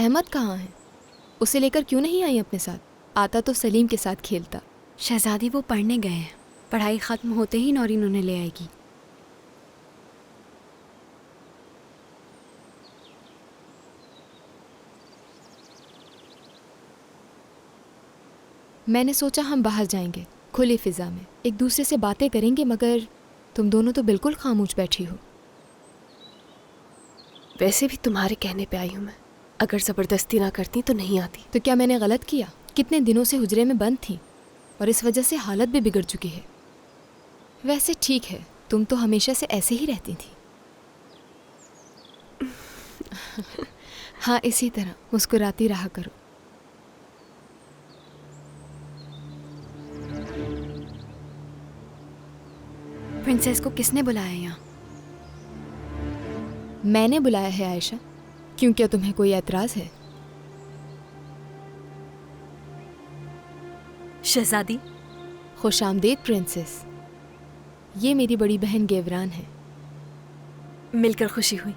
अहमद कहाँ है? उसे लेकर क्यों नहीं आई अपने साथ? आता तो सलीम के साथ खेलता। शहजादी वो पढ़ने गए हैं, पढ़ाई ख़त्म होते ही नौरीन उन्हें ले आएगी। मैंने सोचा हम बाहर जाएंगे, खुली फिजा में एक दूसरे से बातें करेंगे, मगर तुम दोनों तो बिल्कुल खामोश बैठी हो। वैसे भी तुम्हारे कहने पे आई हूँ मैं, अगर ज़बरदस्ती ना करती तो नहीं आती। तो क्या मैंने गलत किया? कितने दिनों से हुजरे में बंद थी और इस वजह से हालत भी बिगड़ चुकी है। वैसे ठीक है, तुम तो हमेशा से ऐसे ही रहती थी। हाँ, इसी तरह मुस्कुराती रहा करो। प्रिंसेस को किसने बुलाया यहाँ? मैंने बुलाया है आयशा। क्यों, क्या तुम्हें कोई एतराज़ है? शहजादी। खुशामदीद प्रिंसेस। ये मेरी बड़ी बहन गेवरान है। मिलकर खुशी हुई।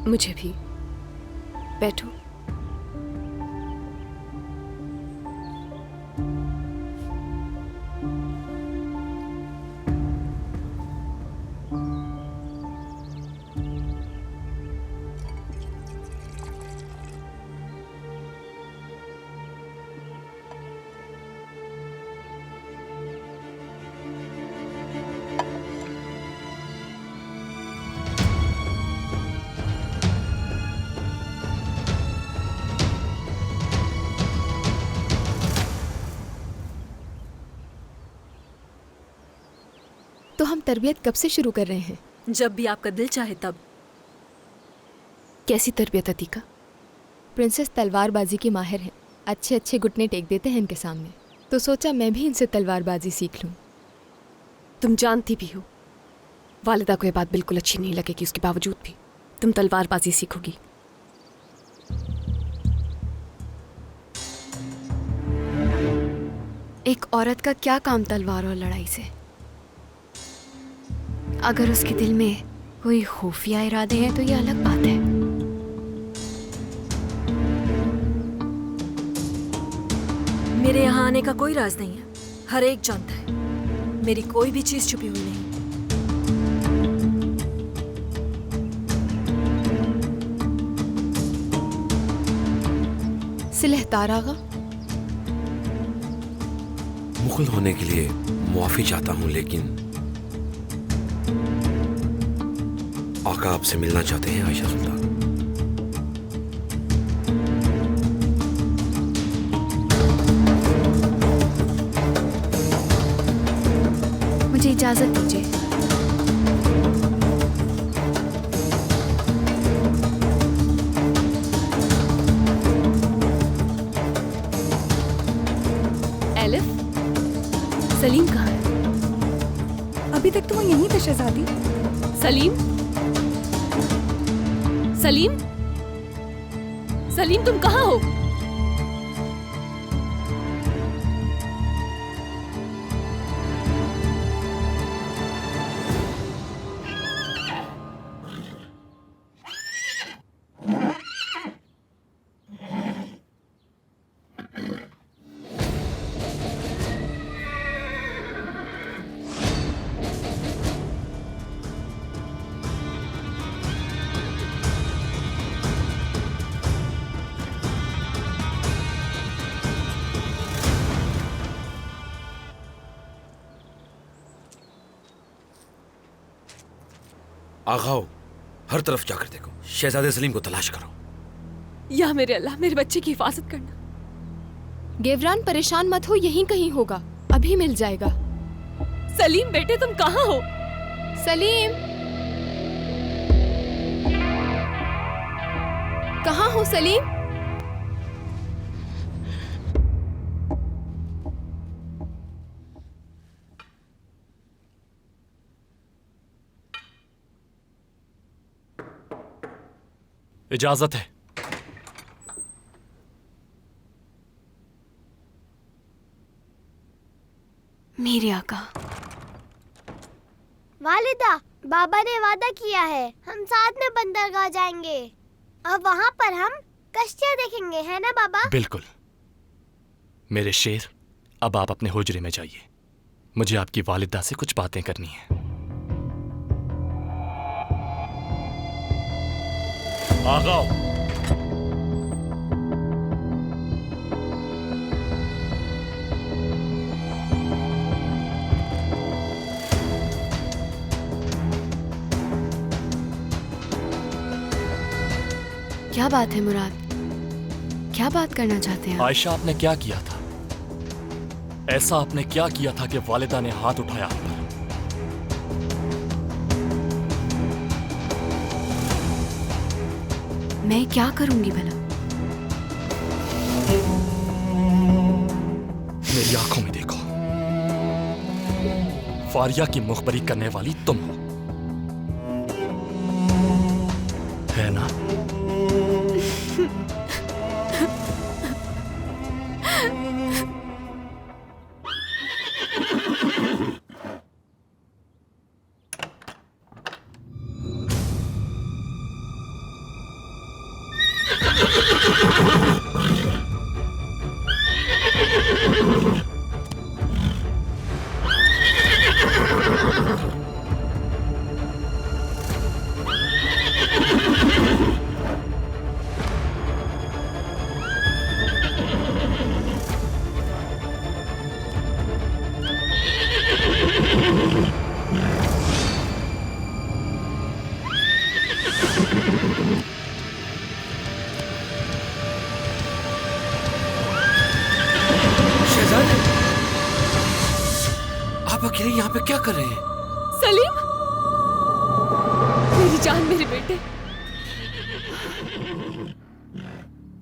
मुझे भी। बैठो। तो हम तरबियत कब से शुरू कर रहे हैं? जब भी आपका दिल चाहे तब। कैसी तरबियत अतीका? प्रिंसेस तलवारबाजी की माहिर हैं, अच्छे अच्छे घुटने टेक देते हैं इनके सामने, तो सोचा मैं भी इनसे तलवारबाजी सीख लूं। तुम जानती भी हो वालिदा को ये बात बिल्कुल अच्छी नहीं लगेगी, उसके बावजूद भी तुम तलवारबाजी सीखोगी। एक औरत का क्या काम तलवार और लड़ाई से? अगर उसके दिल में कोई खुफिया इरादे हैं तो ये अलग बात है। मेरे यहाँ आने का कोई राज नहीं है, हर एक जानता है मेरी कोई भी चीज छुपी हुई नहीं। सिलहतार आगा, मुग़ल होने के लिए मुआफ़ी चाहता हूँ, लेकिन आका आपसे मिलना चाहते हैं आयशा सुल्तान। मुझे इजाजत दीजिए। एलिफ, सलीम कहाँ है? अभी तक तो वो यहीं थे शहजादी। सलीम, सलीम, सलीम तुम कहाँ हो? आगाओ, हर तरफ जाकर देखो, शहजादे सलीम को तलाश करो। या मेरे अल्लाह, मेरे बच्चे की हिफाजत करना। गेवरान परेशान मत हो, यहीं कहीं होगा, अभी मिल जाएगा। सलीम बेटे तुम कहाँ हो? सलीम, कहाँ हो सलीम? इजाजत है। मेरे आका। वालिदा, बाबा ने वादा किया है हम साथ में बंदरगाह जाएंगे और वहाँ पर हम कश्तियाँ देखेंगे, है ना बाबा? बिल्कुल। मेरे शेर, अब आप अपने हुजरे में जाइए। मुझे आपकी वालिदा से कुछ बातें करनी है। आगाओ। क्या बात है मुराद? क्या बात करना चाहते हैं आप? आयशा, आपने क्या किया था? ऐसा आपने क्या किया था कि वालिदा ने हाथ उठाया आप पर? मैं क्या करूंगी भला? मेरी आंखों में देखो। फारिया की मुखबरी करने वाली तुम हो, है ना? शहजादे, आप अकेले यहाँ पे क्या कर रहे हैं? सलीम, मेरी जान, मेरे बेटे,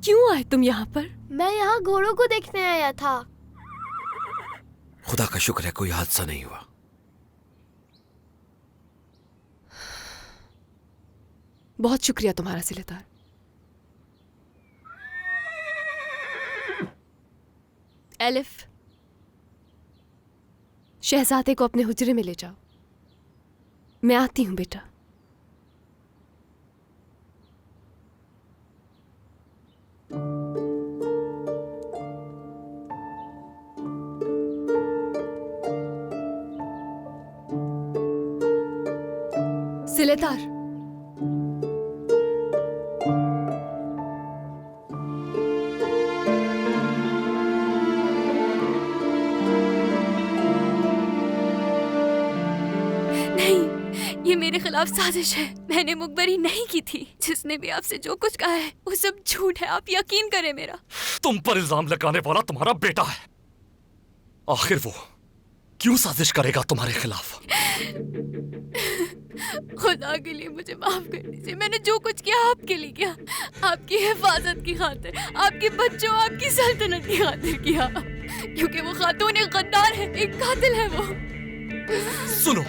क्यों आए तुम यहाँ पर? मैं यहाँ घोड़ों को देखने आया था। खुदा का शुक्र है कोई हादसा नहीं हुआ। बहुत शुक्रिया तुम्हारा सिलेदार। एलिफ, शहजादे को अपने हुजरे में ले जाओ। मैं आती हूं बेटा। सिलेदार, ये मेरे खिलाफ साजिश है। मैंने मुखबरी नहीं की थी। जिसने भी आपसे जो कुछ कहा है वो सब झूठ है। आप यकीन करें मेरा। तुम पर इल्जाम लगाने वाला तुम्हारा बेटा है। आखिर वो क्यों साजिश करेगा तुम्हारे खिलाफ? खुदा के लिए मुझे माफ कर दीजिए। मैंने जो कुछ किया आपके लिए किया, आपकी हिफाजत की खातिर, आपके बच्चों, आपकी सल्तनत की खातिर किया। क्योंकि वो खातून एक गद्दार है, एक कातिल है वो। सुनो,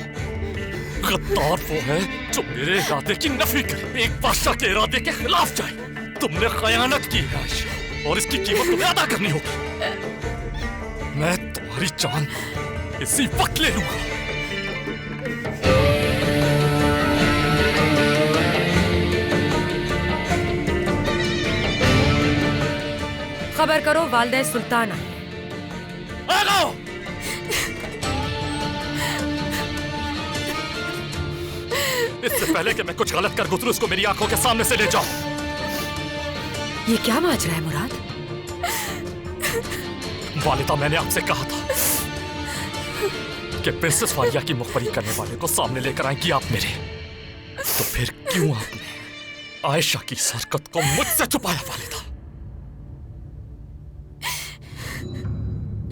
गद्दार वो है जो मेरे इरादे की नफी करे, एक बादशाह के इरादे के खिलाफ जाए। तुमने खयानत की है आयशा, और इसकी कीमत तुम्हें अदा करनी होगी। मैं तुम्हारी जान इसी वक्त ले लूंगा। खबर करो वालिदा सुल्ताना। आओ! इससे पहले कि मैं कुछ गलत कर गुजरूं, उसको मेरी आंखों के सामने से ले जाओ। ये क्या माजरा है मुराद? वालिदा, मैंने आपसे कहा था कि प्रिंसेस फारिया की मुखबरी करने वाले को सामने लेकर आएंगी आप मेरे। तो फिर क्यों आपने आयशा की इस हरकत को मुझसे छुपाया वालिदा?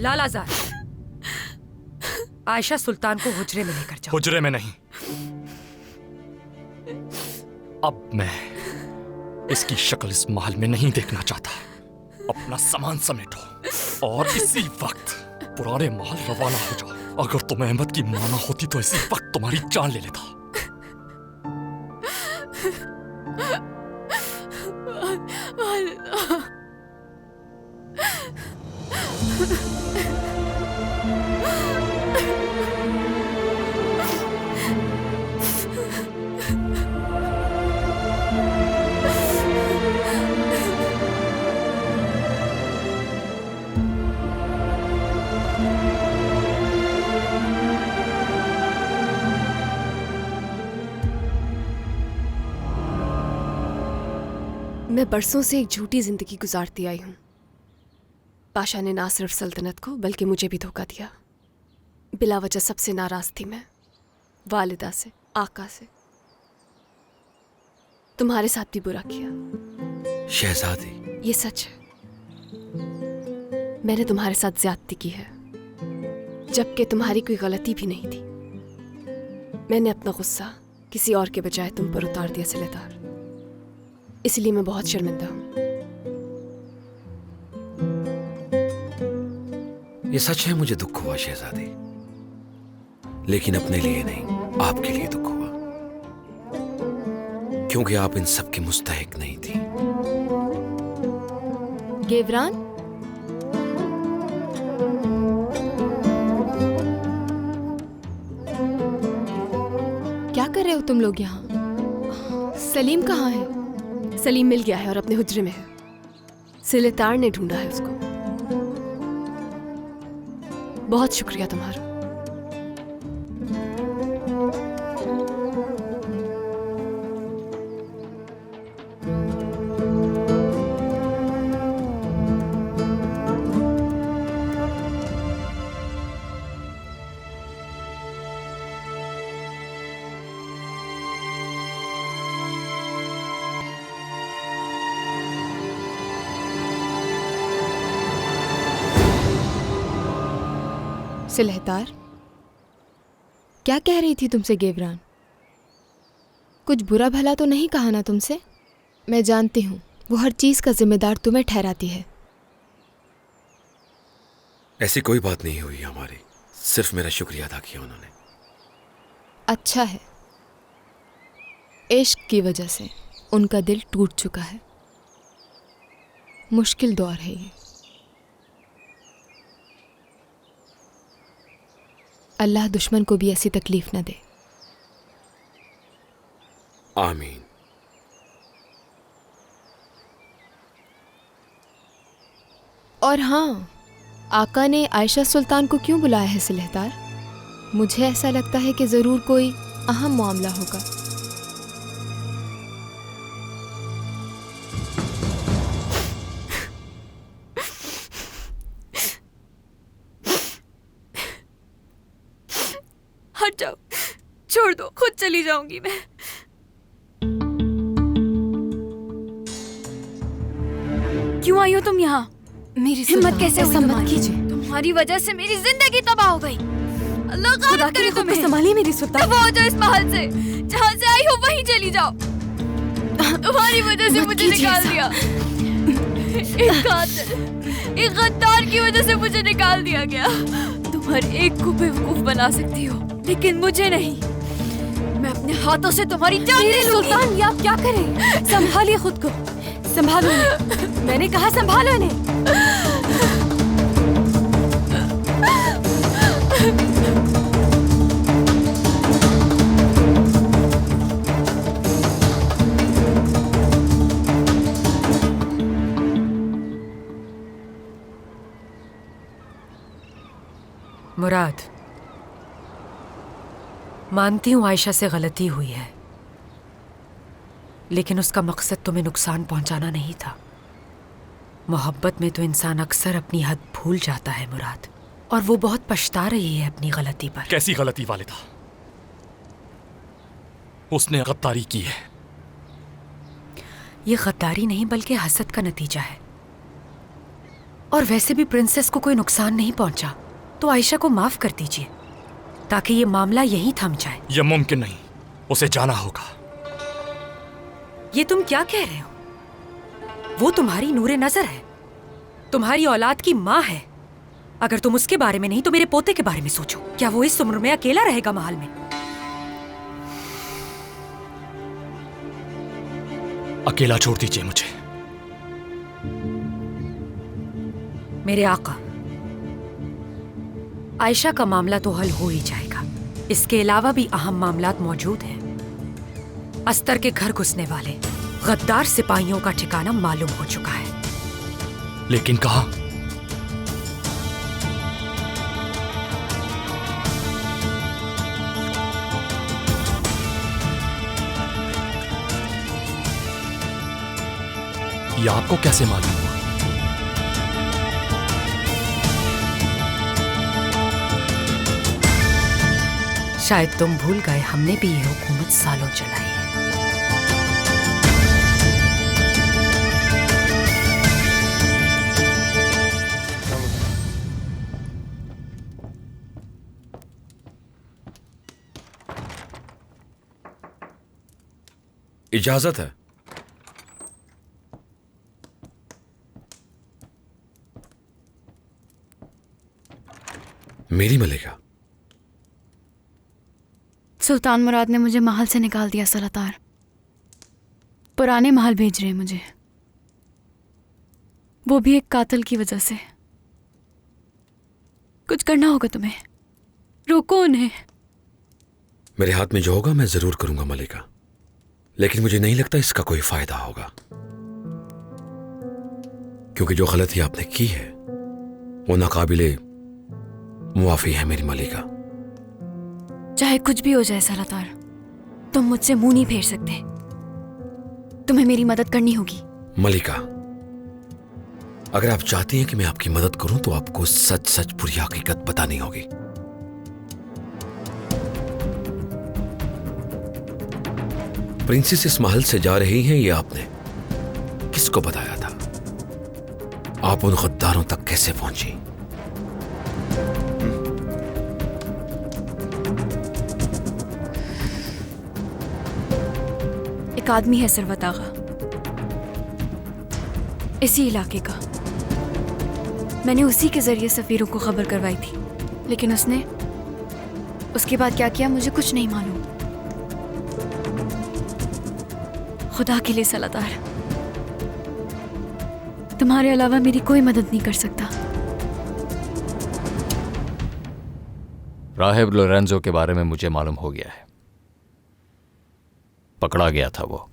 लालाजार, आयशा सुल्तान को हुजरे में लेकर जाओ। हुजरे में नहीं, अब मैं इसकी शक्ल इस महल में नहीं देखना चाहता। अपना सामान समेटो और इसी वक्त पुराने महल रवाना हो जाओ। अगर तुम्हें अहमद की माना होती तो इसी वक्त तुम्हारी जान ले लेता। मैं बरसों से एक झूठी जिंदगी गुजारती आई हूँ। पाशा ने ना सिर्फ सल्तनत को बल्कि मुझे भी धोखा दिया। बिला वजह सबसे नाराज थी मैं, वालिदा से, आका से। तुम्हारे साथ भी बुरा किया शहजादी। ये सच है, मैंने तुम्हारे साथ ज्यादती की है, जबकि तुम्हारी कोई गलती भी नहीं थी। मैंने अपना गुस्सा किसी और के बजाय तुम पर उतार दिया सिलेदार, इसलिए मैं बहुत शर्मिंदा हूँ। ये सच है, मुझे दुख हुआ शहजादी, लेकिन अपने लिए नहीं, आपके लिए दुख हुआ, क्योंकि आप इन सब की मुस्तहिक नहीं थी। गेवरान, क्या कर रहे हो तुम लोग यहाँ? सलीम कहाँ है? सलीम मिल गया है और अपने हुज्रे में है। सिलेतार ने ढूंढा है उसको। बहुत शुक्रिया तुम्हारा। सिलहतार, क्या कह रही थी तुमसे गेवरान? कुछ बुरा भला तो नहीं कहा ना तुमसे? मैं जानती हूँ वो हर चीज का जिम्मेदार तुम्हें ठहराती है। ऐसी कोई बात नहीं हुई हमारी, सिर्फ मेरा शुक्रिया अदा किया उन्होंने। अच्छा है, इश्क की वजह से उनका दिल टूट चुका है। मुश्किल दौर है ये। अल्लाह दुश्मन को भी ऐसी तकलीफ न दे। आमीन। और हाँ, आका ने आयशा सुल्तान को क्यों बुलाया है सिलहतार? मुझे ऐसा लगता है कि जरूर कोई अहम मामला होगा। हट जाओ, छोड़ दो, खुद चली जाऊंगी मैं। क्यों आई हो तुम यहाँ? मेरी हिम्मत कैसे हुई मत तुम्हारी? कीजिए। तुम्हारी वजह से मेरी जिंदगी तबाह हो गई। अल्लाह खुदा गालिब करे की खुद को तुम्हें। संभालिए मेरी सुल्तान। दफा हो जाओ इस महल से, जहाँ से आई हो वहीं चली जाओ। तुम्हारी वजह से मत मुझे कीजिए निकाल ऐसा। दिया। एक कातिल, एक गद्दार की वजह से मुझे निकाल दिया गया। तुम हर एक को बेवकूफ बना सकती हो, लेकिन मुझे नहीं। मैं अपने हाथों से तुम्हारी जान ले लूंगी। सुल्तान, ये आप क्या करें? संभालिए खुद को, संभालो इन्हें। मैंने कहा संभालो इन्हें। मुराद, मानती हूं आयशा से गलती हुई है, लेकिन उसका मकसद तुम्हें नुकसान पहुंचाना नहीं था। मोहब्बत में तो इंसान अक्सर अपनी हद भूल जाता है मुराद, और वो बहुत पछता रही है अपनी गलती पर। कैसी गलती वालिदा? उसने गद्दारी की है। ये गद्दारी नहीं बल्कि हसद का नतीजा है। और वैसे भी प्रिंसेस को कोई नुकसान नहीं पहुंचा, तो आयशा को माफ कर दीजिए ताकि ये मामला यहीं थम जाए। यह मुमकिन नहीं, उसे जाना होगा। ये तुम क्या कह रहे हो? वो तुम्हारी नूरे नजर है, तुम्हारी औलाद की माँ है। अगर तुम उसके बारे में नहीं तो मेरे पोते के बारे में सोचो। क्या वो इस उम्र में अकेला रहेगा महल में? अकेला छोड़ दीजिए मुझे। मेरे आका, आयशा का मामला तो हल हो ही जाएगा। इसके अलावा भी अहम मामलात मौजूद हैं। अस्तर के घर घुसने वाले गद्दार सिपाहियों का ठिकाना मालूम हो चुका है। लेकिन कहाँ? ये आपको कैसे मालूम हुआ? शायद तुम भूल गए हमने भी ये हुकूमत सालों चलाई है। इजाजत है। मेरी मलिका। सुल्तान मुराद ने मुझे महल से निकाल दिया सलातार। पुराने महल भेज रहे हैं मुझे, वो भी एक कातिल की वजह से। कुछ करना होगा तुम्हें, रोको उन्हें। मेरे हाथ में जो होगा मैं जरूर करूंगा मलिका, लेकिन मुझे नहीं लगता इसका कोई फायदा होगा, क्योंकि जो गलती आपने की है वो नाकाबिले मुआफी है मेरी मलिका। चाहे कुछ भी हो जाए सलातार, तुम मुझसे मुंह नहीं फेर सकते। तुम्हें मेरी मदद करनी होगी। मलिका, अगर आप चाहती हैं कि मैं आपकी मदद करूं तो आपको सच सच पूरी हकीकत बतानी होगी। प्रिंसेस इस महल से जा रही हैं, ये आपने किसको बताया था? आप उन गद्दारों तक कैसे पहुंची? एक आदमी है सरवत आगा, इसी इलाके का। मैंने उसी के जरिए सफीरों को खबर करवाई थी, लेकिन उसके बाद क्या किया मुझे कुछ नहीं मालूम। खुदा के लिए सलातार, तुम्हारे अलावा मेरी कोई मदद नहीं कर सकता। राहिब लोरेंजो के बारे में मुझे मालूम हो गया है। पकड़ा गया था वो,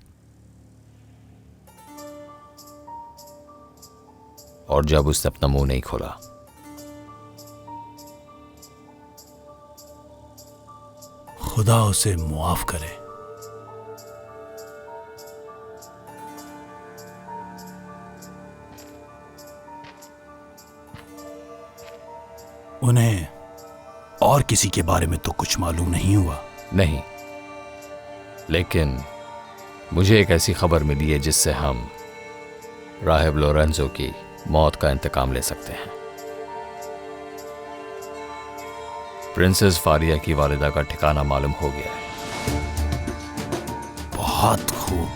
और जब उसने अपना मुंह नहीं खोला, खुदा उसे मुआफ करे। उन्हें और किसी के बारे में तो कुछ मालूम नहीं हुआ? नहीं, लेकिन मुझे एक ऐसी खबर मिली है जिससे हम राहिब लोरेंजो की मौत का इंतकाम ले सकते हैं। प्रिंसेस फारिया की वालिदा का ठिकाना मालूम हो गया है। बहुत खूब।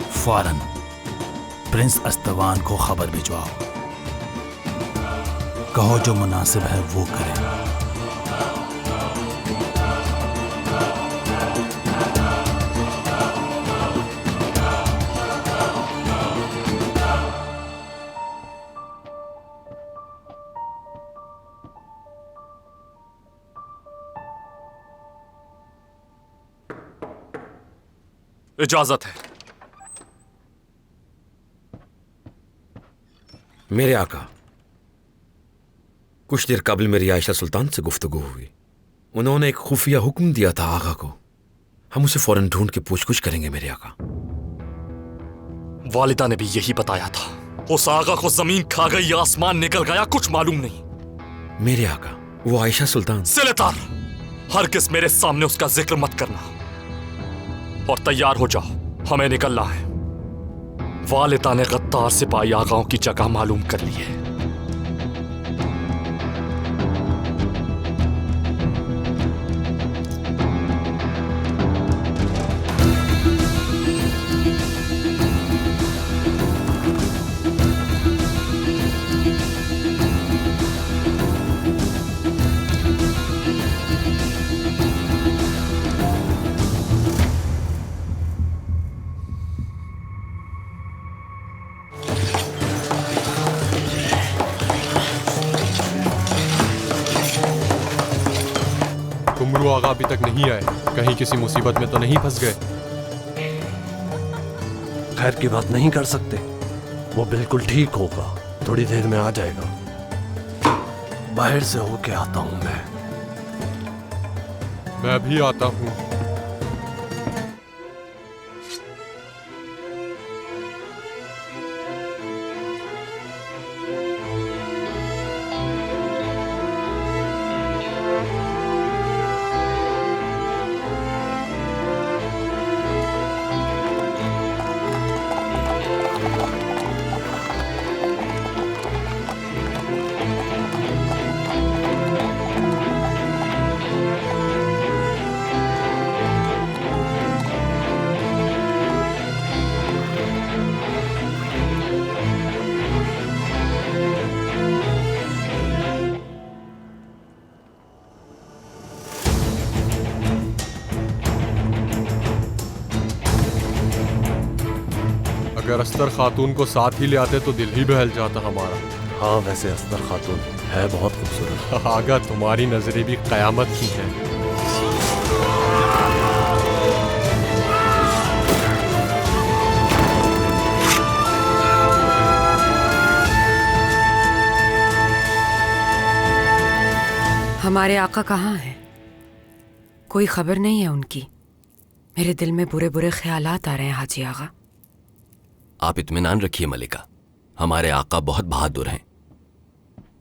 फौरन प्रिंस अस्तवान को खबर भिजवाओ। कहो जो मुनासिब है वो करें। इजाजत है। मेरे आका, कुछ देर कबल मेरी आयशा सुल्तान से गुफ्तगू हुई। उन्होंने एक खुफिया हुक्म दिया था आगा को। हम उसे फौरन ढूंढ के पूछ-कुछ करेंगे मेरे आका। वालिदा ने भी यही बताया था। उस आगा को जमीन खा गई या आसमान निकल गया, कुछ मालूम नहीं। मेरे आका, वो आयशा सुल्तान। सिलेतार, हरगिज़ मेरे सामने उसका जिक्र मत करना, और तैयार हो जाओ, हमें निकलना है। वालिदा ने गद्दार सिपाही आगाओं की जगह मालूम कर ली है। कुमरू आगा अभी तक नहीं आए, कहीं किसी मुसीबत में तो नहीं फंस गए? खैर की बात नहीं कर सकते, वो बिल्कुल ठीक होगा, थोड़ी देर में आ जाएगा। बाहर से होके आता हूं मैं भी आता हूं। अगर अस्तर खातून को साथ ही ले आते तो दिल ही बहल जाता हमारा। हाँ, वैसे अस्तर खातून है बहुत खूबसूरत। आगा तुम्हारी नजरें भी कयामत की हैं। हमारे आका कहाँ हैं? कोई खबर नहीं है उनकी। मेरे दिल में बुरे बुरे ख्यालात आ रहे हैं हाजी आगा। आप इत्मीनान रखिए मलिका, हमारे आका बहुत बहादुर हैं।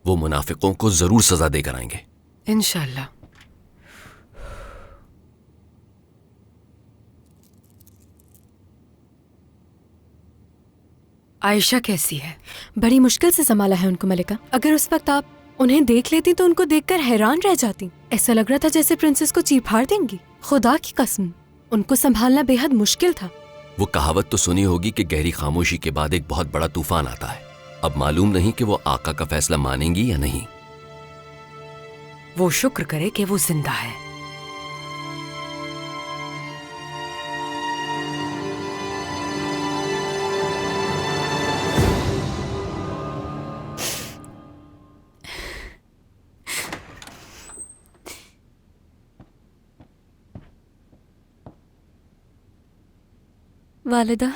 वो मुनाफिकों को जरूर सजा देकर आएंगे इंशाल्लाह। आयशा कैसी है? बड़ी मुश्किल से संभाला है उनको मलिका। अगर उस वक्त आप उन्हें देख लेती तो उनको देखकर हैरान रह जाती। ऐसा लग रहा था जैसे प्रिंसेस को चीर फाड़ देंगी। खुदा की कसम, उनको संभालना बेहद मुश्किल था। वो कहावत तो सुनी होगी कि गहरी खामोशी के बाद एक बहुत बड़ा तूफान आता है। अब मालूम नहीं कि वो आका का फैसला मानेंगी या नहीं। वो शुक्र करे कि वो जिंदा है। वालिदा,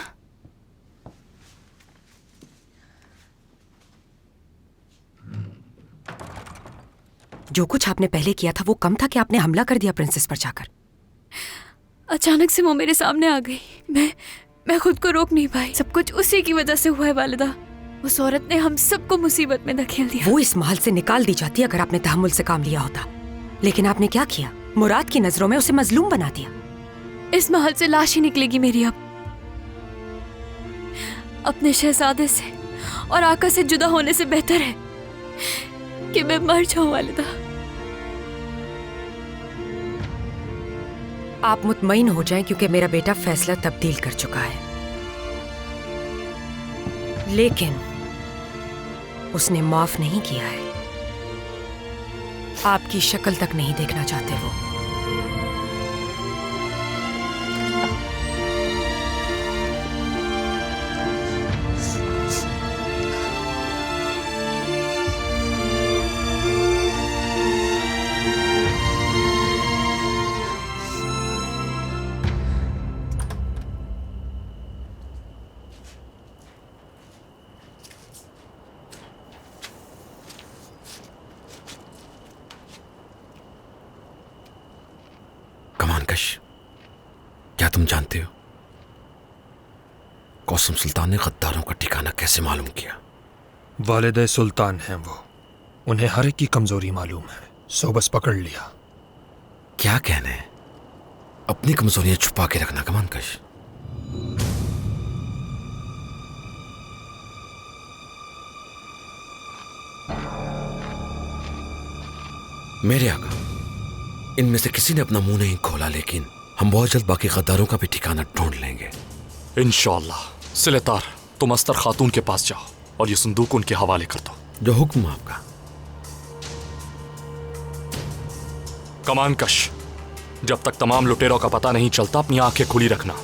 जो कुछ आपने पहले किया था वो कम था कि आपने हमला कर दिया प्रिंसेस पर जाकर। अचानक से वो मेरे सामने आ गई। मैं खुद को रोक नहीं पाई। सब कुछ उसी की वजह से हुआ है वालिदा। उस औरत ने हम सबको मुसीबत में धकेल दिया। वो इस महल से निकाल दी जाती अगर आपने तहम्मुल से काम लिया होता, लेकिन आपने क्या किया? मुराद की नजरों में उसे मजलूम बना दिया। इस महल से लाश ही निकलेगी मेरी। अब अपने शहजादे से और आका से जुदा होने से बेहतर है कि मैं मर जाऊं वालिदा। आप मुतमईन हो जाएं क्योंकि मेरा बेटा फैसला तब्दील कर चुका है, लेकिन उसने माफ नहीं किया है। आपकी शक्ल तक नहीं देखना चाहते वो। क्या तुम जानते हो कौसम सुल्तान ने गद्दारों का ठिकाना कैसे मालूम किया? वालिद सुल्तान हैं वो, उन्हें हर एक की कमजोरी मालूम है, सो बस पकड़ लिया। क्या कहने, अपनी कमजोरियां छुपा के रखना कमानकश। मेरे आका, इनमें से किसी ने अपना मुंह नहीं खोला, लेकिन हम बहुत जल्द बाकी गद्दारों का भी ठिकाना ढूंढ लेंगे इंशाअल्लाह। सिलेतार, तुम अस्तर खातून के पास जाओ और ये संदूक उनके हवाले कर दो। जो हुक्म आपका। कमानकश, जब तक तमाम लुटेरों का पता नहीं चलता अपनी आंखें खुली रखना।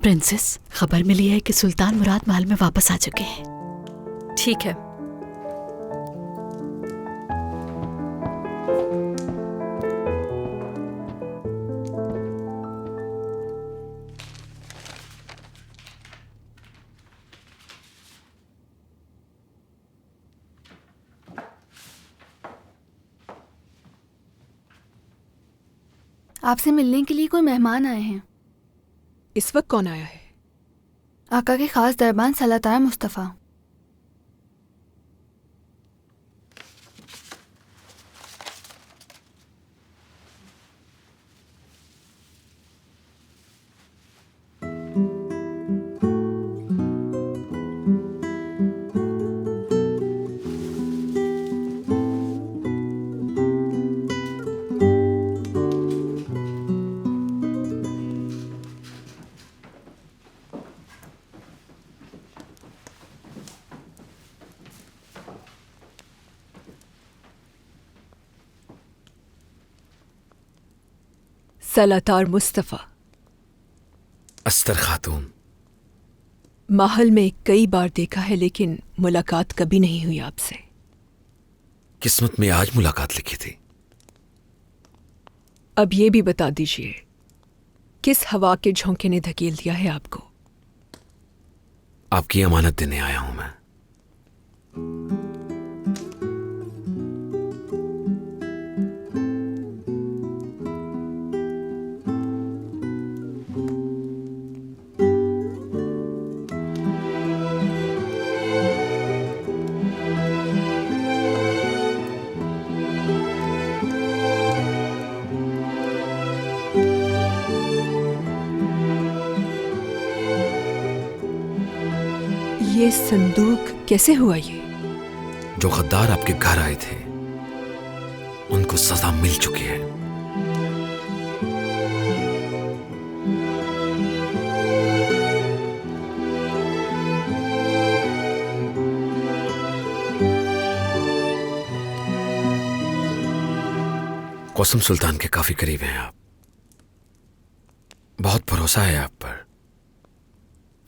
प्रिंसेस, खबर मिली है कि सुल्तान मुराद महल में वापस आ चुके हैं। ठीक है। आपसे मिलने के लिए कोई मेहमान आए हैं। इस वक्त कौन आया है? आका के खास दरबान सलातार मुस्तफ़ा। सलातार मुस्तफ़ा। अस्तर खातून। महल में कई बार देखा है लेकिन मुलाकात कभी नहीं हुई आपसे। किस्मत में आज मुलाकात लिखी थी। अब ये भी बता दीजिए, किस हवा के झोंके ने धकेल दिया है आपको? आपकी अमानत देने आया हूं मैं। ये संदूक कैसे हुआ? ये जो गद्दार आपके घर आए थे उनको सजा मिल चुकी है। कसम सुल्तान के काफी करीब हैं आप। बहुत भरोसा है आप पर।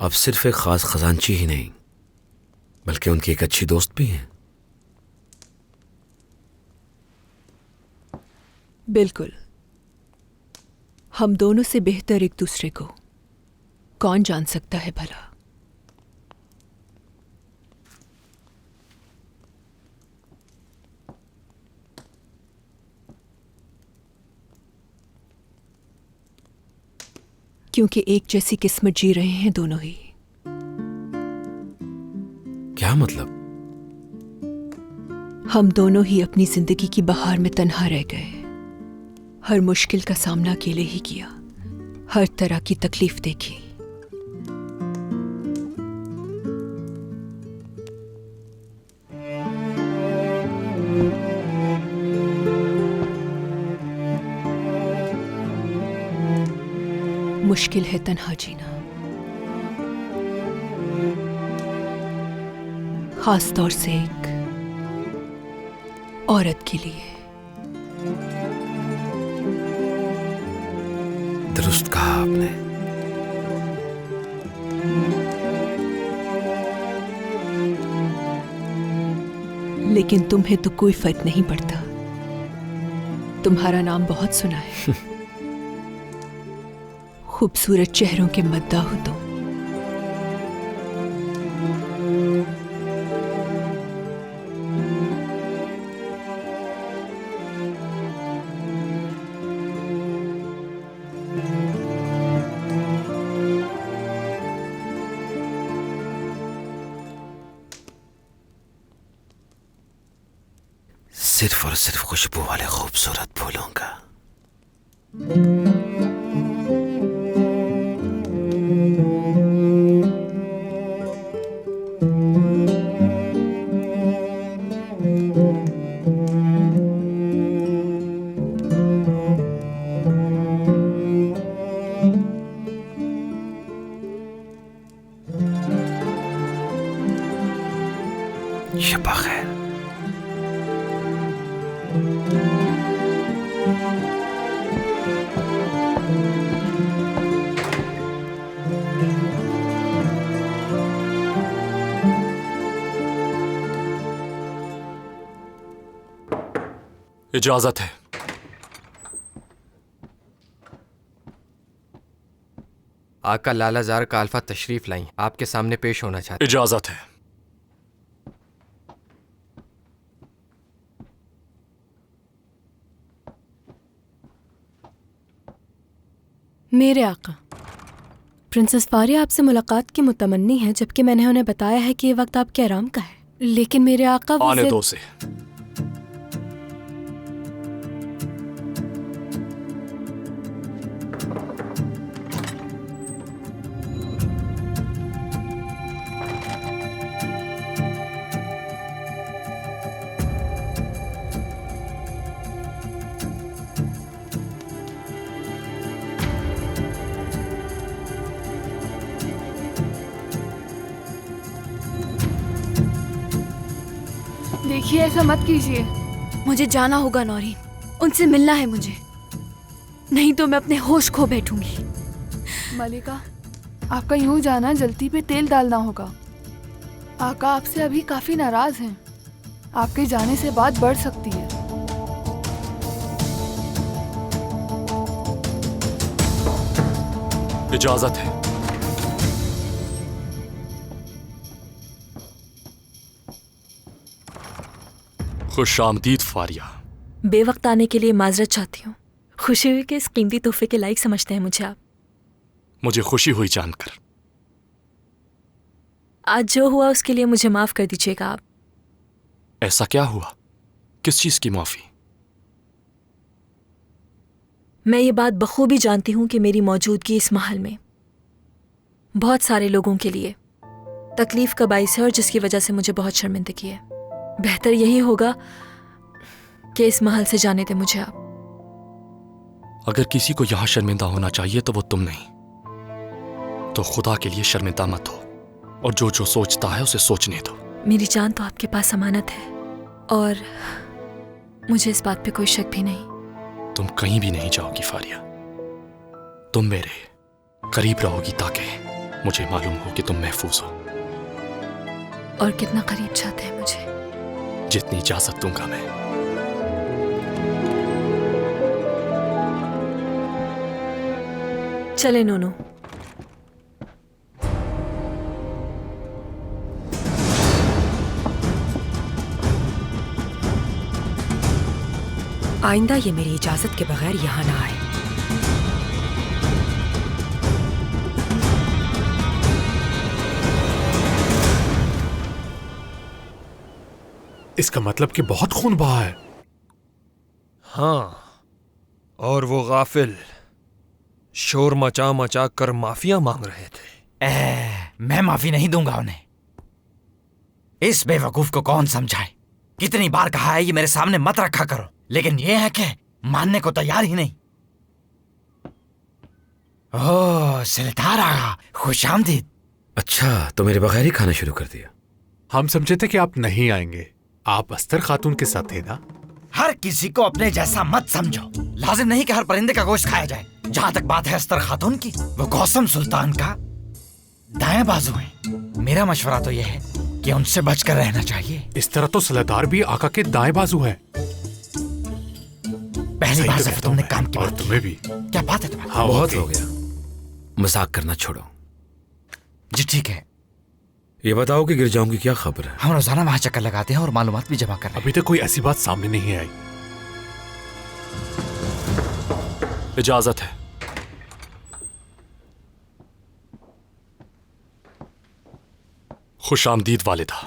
अब सिर्फ एक खास खजांची ही नहीं बल्कि उनकी एक अच्छी दोस्त भी हैं। बिल्कुल। हम दोनों से बेहतर एक दूसरे को कौन जान सकता है भला? क्योंकि एक जैसी किस्मत जी रहे हैं दोनों ही। क्या मतलब? हम दोनों ही अपनी जिंदगी की बहार में तन्हा रह गए। हर मुश्किल का सामना अकेले ही किया, हर तरह की तकलीफ देखी। मुश्किल है तन्हा जीना, खास तौर से एक औरत के लिए। दुरुस्त कहा आपने। लेकिन तुम्हें तो कोई फर्क नहीं पड़ता। तुम्हारा नाम बहुत सुना है। खूबसूरत चेहरों के मद्दा हो तुम। सिर्फ और सिर्फ खुशबू वाले खूबसूरत फूलों का। शब खैर। इजाजत है। आका लाला जार का अल्फा तशरीफ लाई, आपके सामने पेश होना चाहते। इजाजत है। मेरे आका, प्रिंसेस फारिया आपसे मुलाकात की मुतमन्नी है, जबकि मैंने उन्हें बताया है कि ये वक्त आपके आराम का है। लेकिन मेरे आका वो आने दो उसे। देखिए, ऐसा मत कीजिए। मुझे जाना होगा नौरीन, उनसे मिलना है मुझे, नहीं तो मैं अपने होश खो बैठूंगी। मलिका, आपका यूं जाना जल्दी पे तेल डालना होगा। आका आपसे अभी काफी नाराज हैं। आपके जाने से बात बढ़ सकती है। इजाजत है। खुश आमदीद फारिया। बेवक्त आने के लिए माजरत चाहती हूँ। खुशी हुई कि इस कीमती तोहफे के लायक समझते हैं मुझे आप। मुझे खुशी हुई जानकर। आज जो हुआ उसके लिए मुझे माफ कर दीजिएगा आप। ऐसा क्या हुआ? किस चीज की माफी? मैं ये बात बखूबी जानती हूँ कि मेरी मौजूदगी इस महल में बहुत सारे लोगों के लिए तकलीफ का बाइस है और जिसकी वजह से मुझे बहुत शर्मिंदगी है। बेहतर यही होगा कि इस महल से जाने दे मुझे आप। अगर किसी को यहां शर्मिंदा होना चाहिए तो वो तुम नहीं, तो खुदा के लिए शर्मिंदा मत हो और जो जो सोचता है उसे सोचने दो। मेरी जान तो आपके पास अमानत है और मुझे इस बात पे कोई शक भी नहीं। तुम कहीं भी नहीं जाओगी फारिया। तुम मेरे करीब रहोगी ताकि मुझे मालूम हो कि तुम महफूज हो। और कितना करीब चाहते हैं मुझे? जितनी इजाजत दूंगा मैं। चले नोनो। आइंदा ये मेरी इजाजत के बगैर यहां ना आए। इसका मतलब कि बहुत खून बहा है। हाँ, और वो गाफिल शोर मचा मचा कर माफिया मांग रहे थे। मैं माफी नहीं दूंगा उन्हें। इस बेवकूफ को कौन समझाए? कितनी बार कहा है ये मेरे सामने मत रखा करो, लेकिन ये है कि मानने को तैयार ही नहीं। ओह सिलतार आगा, खुशामदीद। अच्छा, तो मेरे बगैर ही खाना शुरू कर दिया। हम समझे थे कि आप नहीं आएंगे। आप अस्तर खातून के साथ थे ना? हर किसी को अपने जैसा मत समझो। लाजिम नहीं कि हर परिंदे का गोश्त खाया जाए। जहाँ तक बात है अस्तर खातून की, वो गौसम सुल्तान का दाएं बाजू है। मेरा मशवरा तो यह है कि उनसे बचकर रहना चाहिए। इस तरह तो सलादार भी आका के दाएं बाजू है। पहली बार जब तुमने काम की और तुम्हें भी। क्या बात है तुम्हारी? हाँ, बहुत हो गया। मजाक करना छोड़ो। जी ठीक है। ये बताओ कि गिरजाओं की क्या खबर है? हम रोजाना वहां चक्कर लगाते हैं और मालूमात भी जमा कर रहे हैं। अभी तक कोई ऐसी बात सामने नहीं आई। इजाजत है। खुशामदीद वालिदा।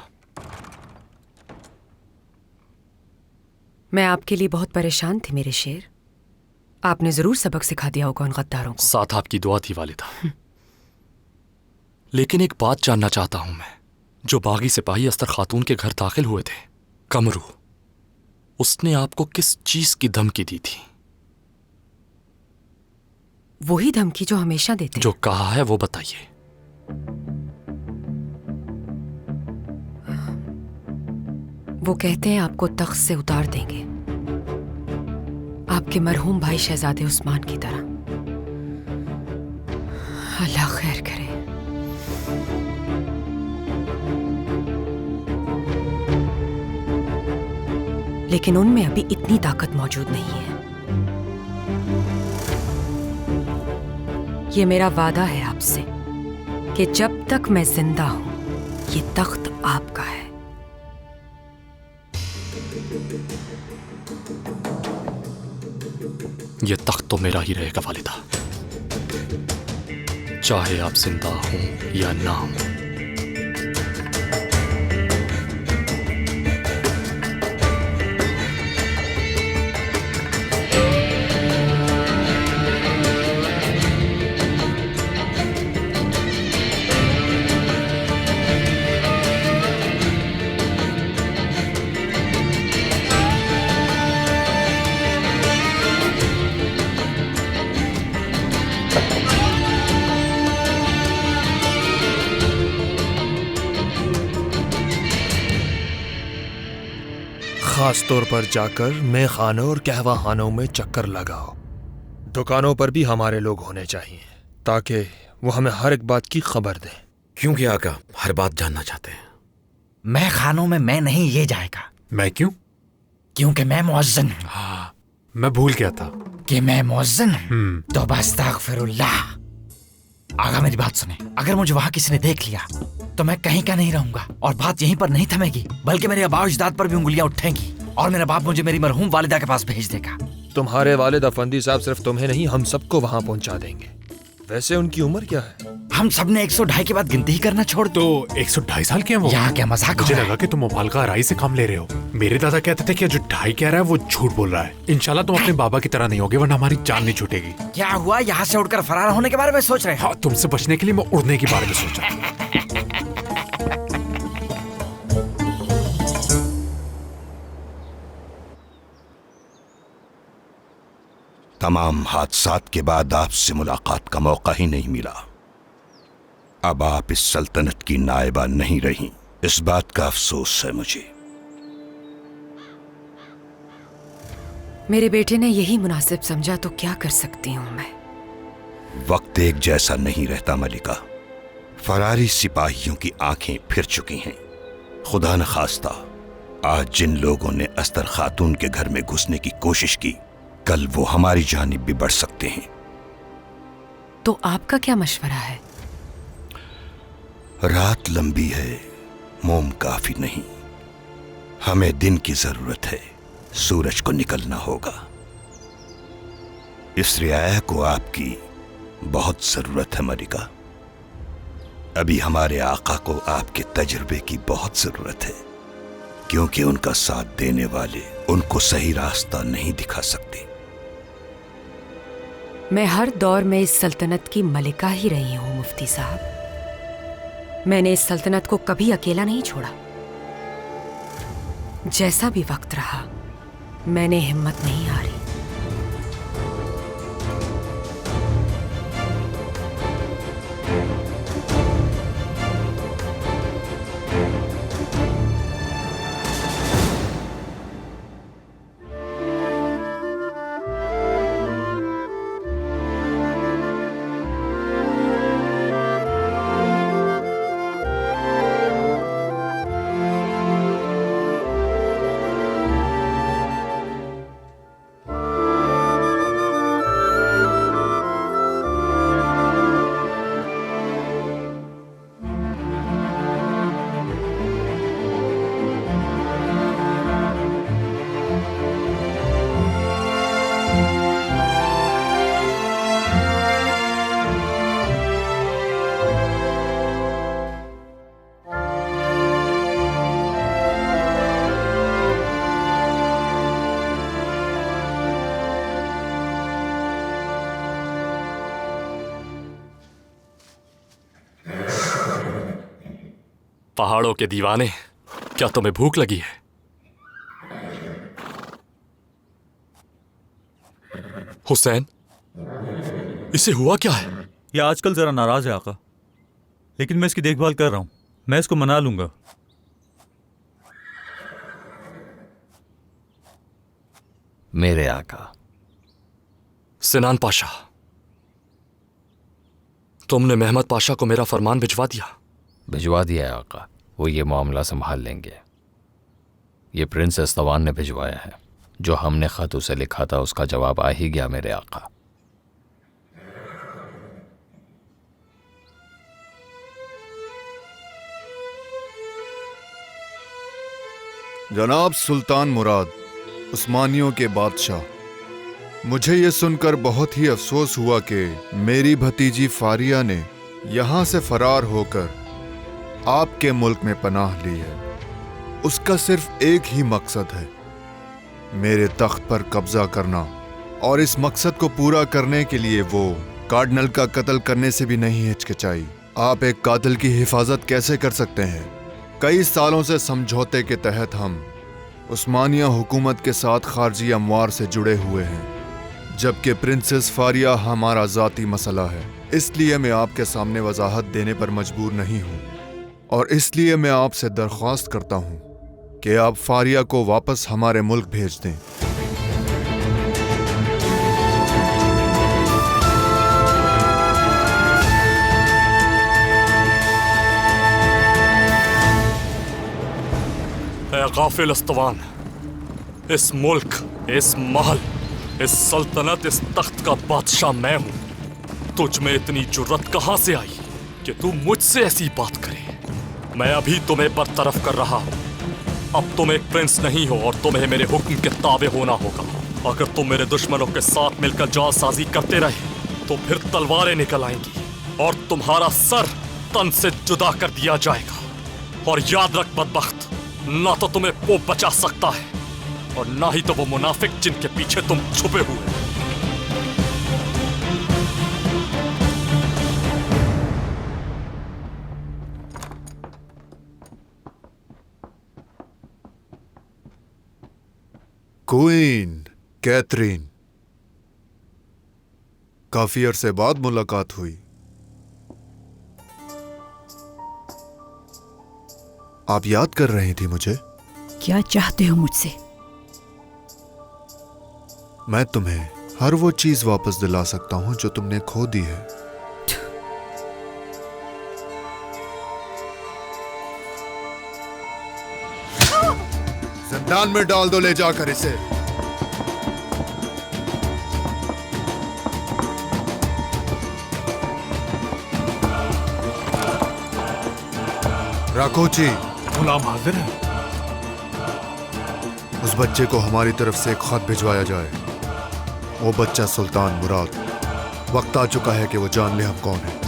मैं आपके लिए बहुत परेशान थी मेरे शेर। आपने जरूर सबक सिखा दिया होगा उन गद्दारों को। साथ आपकी दुआ थी वालिदा। लेकिन एक बात जानना चाहता हूं मैं। जो बागी सिपाही अस्तर खातून के घर दाखिल हुए थे, कमरू, उसने आपको किस चीज की धमकी दी थी? वही धमकी जो हमेशा देते। जो कहा है वो बताइए। वो कहते हैं आपको तख्त से उतार देंगे, आपके मरहूम भाई शहजादे उस्मान की तरह। अल्लाह खैर करे। लेकिन उनमें अभी इतनी ताकत मौजूद नहीं है। ये मेरा वादा है आपसे कि जब तक मैं जिंदा हूं, ये तख्त आपका है। ये तख्त तो मेरा ही रहेगा वालिदा, चाहे आप जिंदा हो या ना हो। खास तौर पर जाकर मैं खानों और कहवा खानों में चक्कर लगाओ। दुकानों पर भी हमारे लोग होने चाहिए ताकि वो हमें हर एक बात की खबर दें। क्योंकि आका हर बात जानना चाहते हैं। मैं खानों में मैं नहीं, ये जाएगा। मैं क्यों? क्योंकि मैं मुअज्जिन हूँ। हाँ, मैं भूल गया था कि मैं मुअज्जिन हूँ। तो अस्तगफिरुल्लाह। आगा मेरी बात सुने, अगर मुझे वहाँ किसी ने देख लिया तो मैं कहीं का नहीं रहूंगा, और बात यहीं पर नहीं थमेगी, बल्कि मेरे आबा अजदाद पर भी उंगलियां उठेंगी, और मेरा बाप मुझे मेरी मरहूम वालिदा के पास भेज देगा। तुम्हारे वालिद अफंदी साहब सिर्फ तुम्हें नहीं, हम सबको वहाँ पहुँचा देंगे। वैसे उनकी उम्र क्या है? हम सबने 102 के बाद गिनती ही करना छोड़ दो। 102 साल के हैं वो? यहाँ क्या मजाक? मुझे लगा कि तुम मुबालगा आराई से काम ले रहे हो। मेरे दादा कहते थे कि जो 2.5 कह रहा है वो झूठ बोल रहा है। इंशाल्लाह तुम अपने बाबा की तरह नहीं होगे, वरना हमारी जान नहीं छूटेगी। क्या हुआ? यहाँ से उड़कर फरार होने के बारे में सोच रहे? हाँ, तुमसे बचने के लिए मैं उड़ने के बारे में सोच रहा हूँ। तमाम हादसात के बाद आपसे मुलाकात का मौका ही नहीं मिला। अब आप इस सल्तनत की नायबा नहीं रही, इस बात का अफसोस है मुझे। मेरे बेटे ने यही मुनासिब समझा तो क्या कर सकती हूँ मैं। वक्त एक जैसा नहीं रहता मलिका। फरारी सिपाहियों की आंखें फिर चुकी हैं। खुदा न खास्ता आज जिन लोगों ने अस्तर खातून के घर में घुसने की कोशिश की, कल वो हमारी जानिब भी बढ़ सकते हैं। तो आपका क्या मशवरा है? रात लंबी है, मोम काफी नहीं। हमें दिन की जरूरत है, सूरज को निकलना होगा। इस रियाया को आपकी बहुत जरूरत है मलिका। अभी हमारे आका को आपके तजुर्बे की बहुत जरूरत है, क्योंकि उनका साथ देने वाले उनको सही रास्ता नहीं दिखा सकते। मैं हर दौर में इस सल्तनत की मलिका ही रही हूँ मुफ्ती साहब। मैंने इस सल्तनत को कभी अकेला नहीं छोड़ा। जैसा भी वक्त रहा, मैंने हिम्मत नहीं हारी। पहाड़ों के दीवाने, क्या तुम्हें भूख लगी है? हुसैन, इसे हुआ क्या है? ये आजकल जरा नाराज है आका, लेकिन मैं इसकी देखभाल कर रहा हूं। मैं इसको मना लूंगा। मेरे आका। सिनान पाशा, तुमने महमद पाशा को मेरा फरमान भिजवा दिया? भिजवा दिया है आका, वो ये मामला संभाल लेंगे। ये प्रिंस अस्तवान ने भिजवाया है। जो हमने खत उसे लिखा था उसका जवाब आ ही गया मेरे आका। जनाब सुल्तान मुराद, उस्मानियों के बादशाह, मुझे ये सुनकर बहुत ही अफसोस हुआ कि मेरी भतीजी फारिया ने यहाँ से फरार होकर आपके मुल्क में पनाह ली है। उसका सिर्फ एक ही मकसद है, मेरे तख्त पर कब्जा करना, और इस मकसद को पूरा करने के लिए वो कार्डिनल का कत्ल करने से भी नहीं हिचकिचाई। आप एक कातिल की हिफाजत कैसे कर सकते हैं? कई सालों से समझौते के तहत हम उस्मानिया हुकूमत के साथ खारजी अमवार से जुड़े हुए हैं, जबकि प्रिंसेस फारिया हमारा ज़ाती मसला है। इसलिए मैं आपके सामने वजाहत देने पर मजबूर नहीं हूँ, और इसलिए मैं आपसे दरख्वास्त करता हूँ कि आप फारिया को वापस हमारे मुल्क भेज दें। ऐ गाफिल अस्तवान, इस मुल्क, इस महल, इस सल्तनत, इस तख्त का बादशाह मैं हूं। तुझ में इतनी जुर्रत कहां से आई कि तू मुझसे ऐसी बात करे? मैं अभी तुम्हें बरतरफ कर रहा हूं। अब तुम एक प्रिंस नहीं हो और तुम्हें मेरे हुक्म के ताबे होना होगा। अगर तुम मेरे दुश्मनों के साथ मिलकर जालसाजी करते रहे तो फिर तलवारें निकल आएंगी और तुम्हारा सर तन से जुदा कर दिया जाएगा। और याद रख बदबख्त, ना तो तुम्हें वो बचा सकता है और ना ही तो वो मुनाफिक जिनके पीछे तुम छुपे हुए। क्वीन कैथरीन, काफी अरसे बाद मुलाकात हुई। आप याद कर रही थी मुझे? क्या चाहते हो मुझसे? मैं तुम्हें हर वो चीज वापस दिला सकता हूं जो तुमने खो दी है। जिंदान में डाल दो ले जाकर इसे। राकोची, गुलाम हाजिर है। उस बच्चे को हमारी तरफ से एक खत भिजवाया जाए। वो बच्चा सुल्तान मुराद। वक्त आ चुका है कि वो जान ले हम कौन हैं।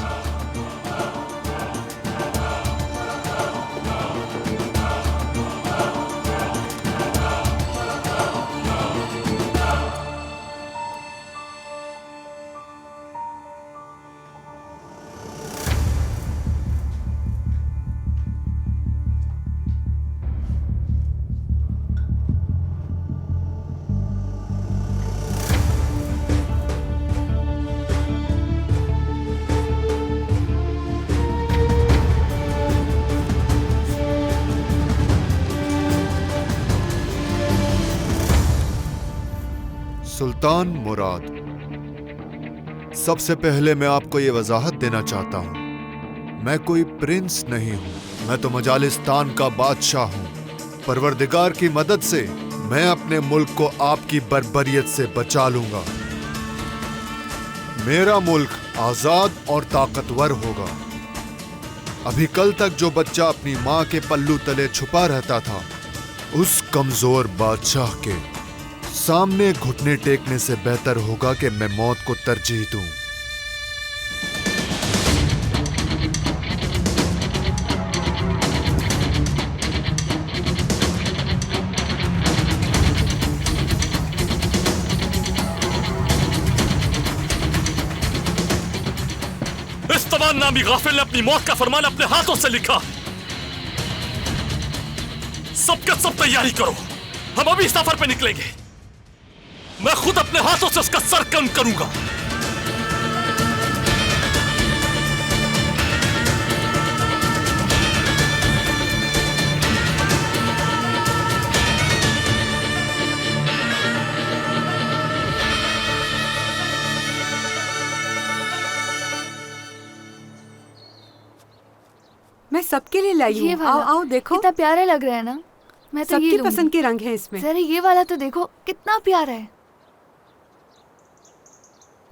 सुल्तान मुराद, सबसे पहले मैं आपको ये वजाहत देना चाहता हूं, मैं कोई प्रिंस नहीं हूं, मैं तो मजालिस्तान का बादशाह हूं। परवरदिगार की मदद से मैं अपने मुल्क को आपकी बर्बरियत से बचा लूंगा। मेरा मुल्क आजाद और ताकतवर होगा। अभी कल तक जो बच्चा अपनी मां के पल्लू तले छुपा रहता था, उस कमजोर बादशाह के सामने घुटने टेकने से बेहतर होगा कि मैं मौत को तरजीह दूं। इस्तवान नामी गाफिल ने अपनी मौत का फरमान अपने हाथों से लिखा। सबके सब तैयारी करो, हम अभी सफर पे निकलेंगे। मैं खुद अपने हाथों से उसका सर कम करूंगा। मैं सबके लिए लाई हूँ। आओ आओ देखो, कितना प्यारे लग रहे हैं ना। मैं तो ये सबकी लूंगी। पसंद के रंग हैं इसमें। जरा ये वाला तो देखो कितना प्यारा है।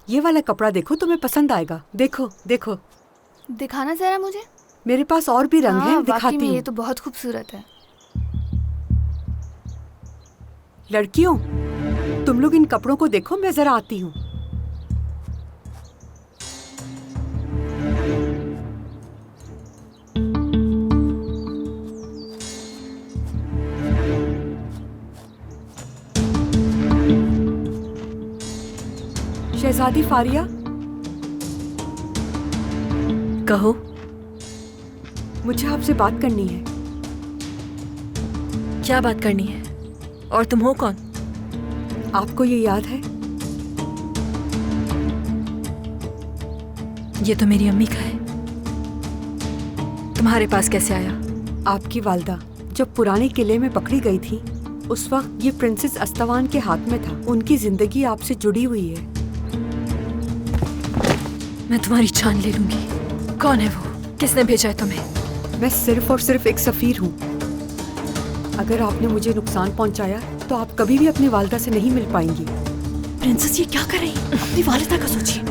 ये वाला कपड़ा देखो, तुम्हें पसंद आएगा। देखो देखो, दिखाना जरा मुझे। मेरे पास और भी रंग हैं, वाकई दिखाती में हूँ। ये तो बहुत खूबसूरत है। लड़कियों, तुम लोग इन कपड़ों को देखो, मैं जरा आती हूँ। शहजादी फारिया, कहो। मुझे आपसे बात करनी है। क्या बात करनी है? और तुम हो कौन? आपको ये याद है? ये तो मेरी अम्मी का है। तुम्हारे पास कैसे आया? आपकी वालदा जब पुराने किले में पकड़ी गई थी, उस वक्त ये प्रिंसेस अस्तवान के हाथ में था। उनकी जिंदगी आपसे जुड़ी हुई है। मैं तुम्हारी जान ले लूंगी। कौन है वो? किसने भेजा है तुम्हें? मैं सिर्फ और सिर्फ एक सफीर हूँ। अगर आपने मुझे नुकसान पहुंचाया तो आप कभी भी अपनी वालिदा से नहीं मिल पाएंगी। प्रिंसेस ये क्या कर रही है? अपनी वालिदा का सोचिए।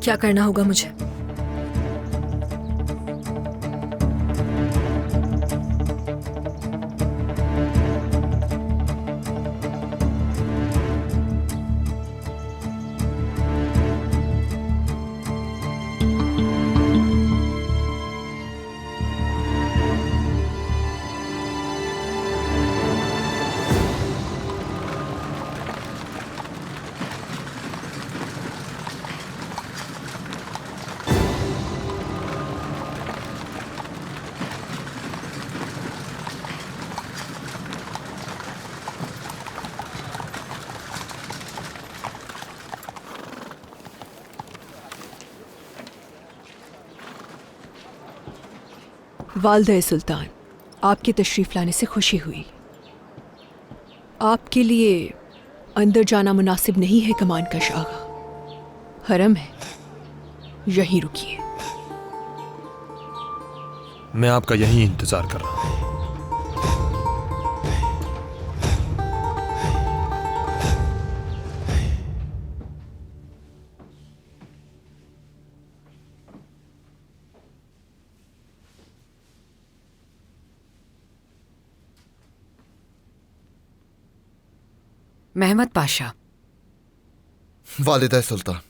क्या करना होगा मुझे? वालिदा सुल्तान, आपके तशरीफ लाने से खुशी हुई। आपके लिए अंदर जाना मुनासिब नहीं है कमान कश आगा। हरम है, यहीं रुकिए। मैं आपका यही इंतजार कर रहा हूँ। महमद पाशा। वालिदा सुल्तान,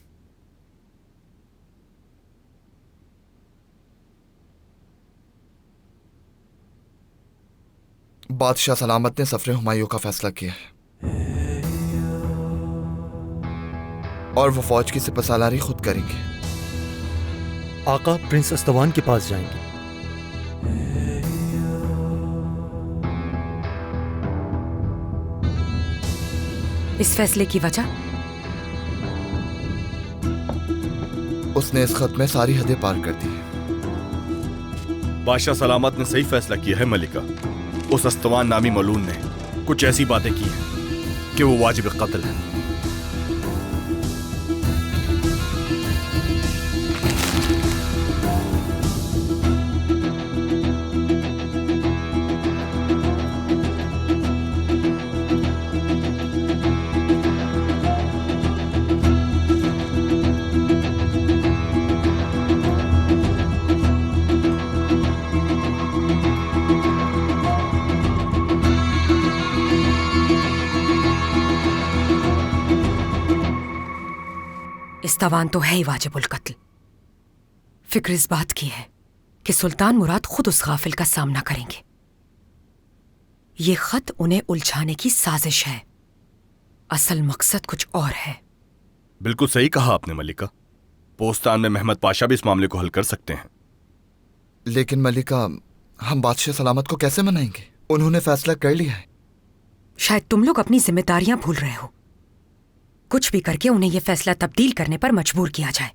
बादशाह सलामत ने सफरे हुमायूं का फैसला किया है और वो फौज की सिपहसालारी खुद करेंगे। आका प्रिंस अस्तवान के पास जाएंगे। इस फैसले की वजह? उसने इस खत में सारी हदें पार कर दी है। बादशाह सलामत ने सही फैसला किया है मलिका। उस अस्तवान नामी मलून ने कुछ ऐसी बातें की हैं कि वो वाजिब कत्ल है। इस्तवान तो है ही वाजिबुल कत्ल। फिक्र इस बात की है कि सुल्तान मुराद खुद उस गाफिल का सामना करेंगे। ये खत उन्हें उलझाने की साजिश है। असल मकसद कुछ और है। बिल्कुल सही कहा आपने मलिका। पोस्तान में महमद पाशा भी इस मामले को हल कर सकते हैं। लेकिन मलिका, हम बादशाह सलामत को कैसे मनाएंगे? उन्होंने फैसला कर लिया है। शायद तुम लोग अपनी जिम्मेदारियां भूल रहे हो। कुछ भी करके उन्हें यह फैसला तब्दील करने पर मजबूर किया जाए।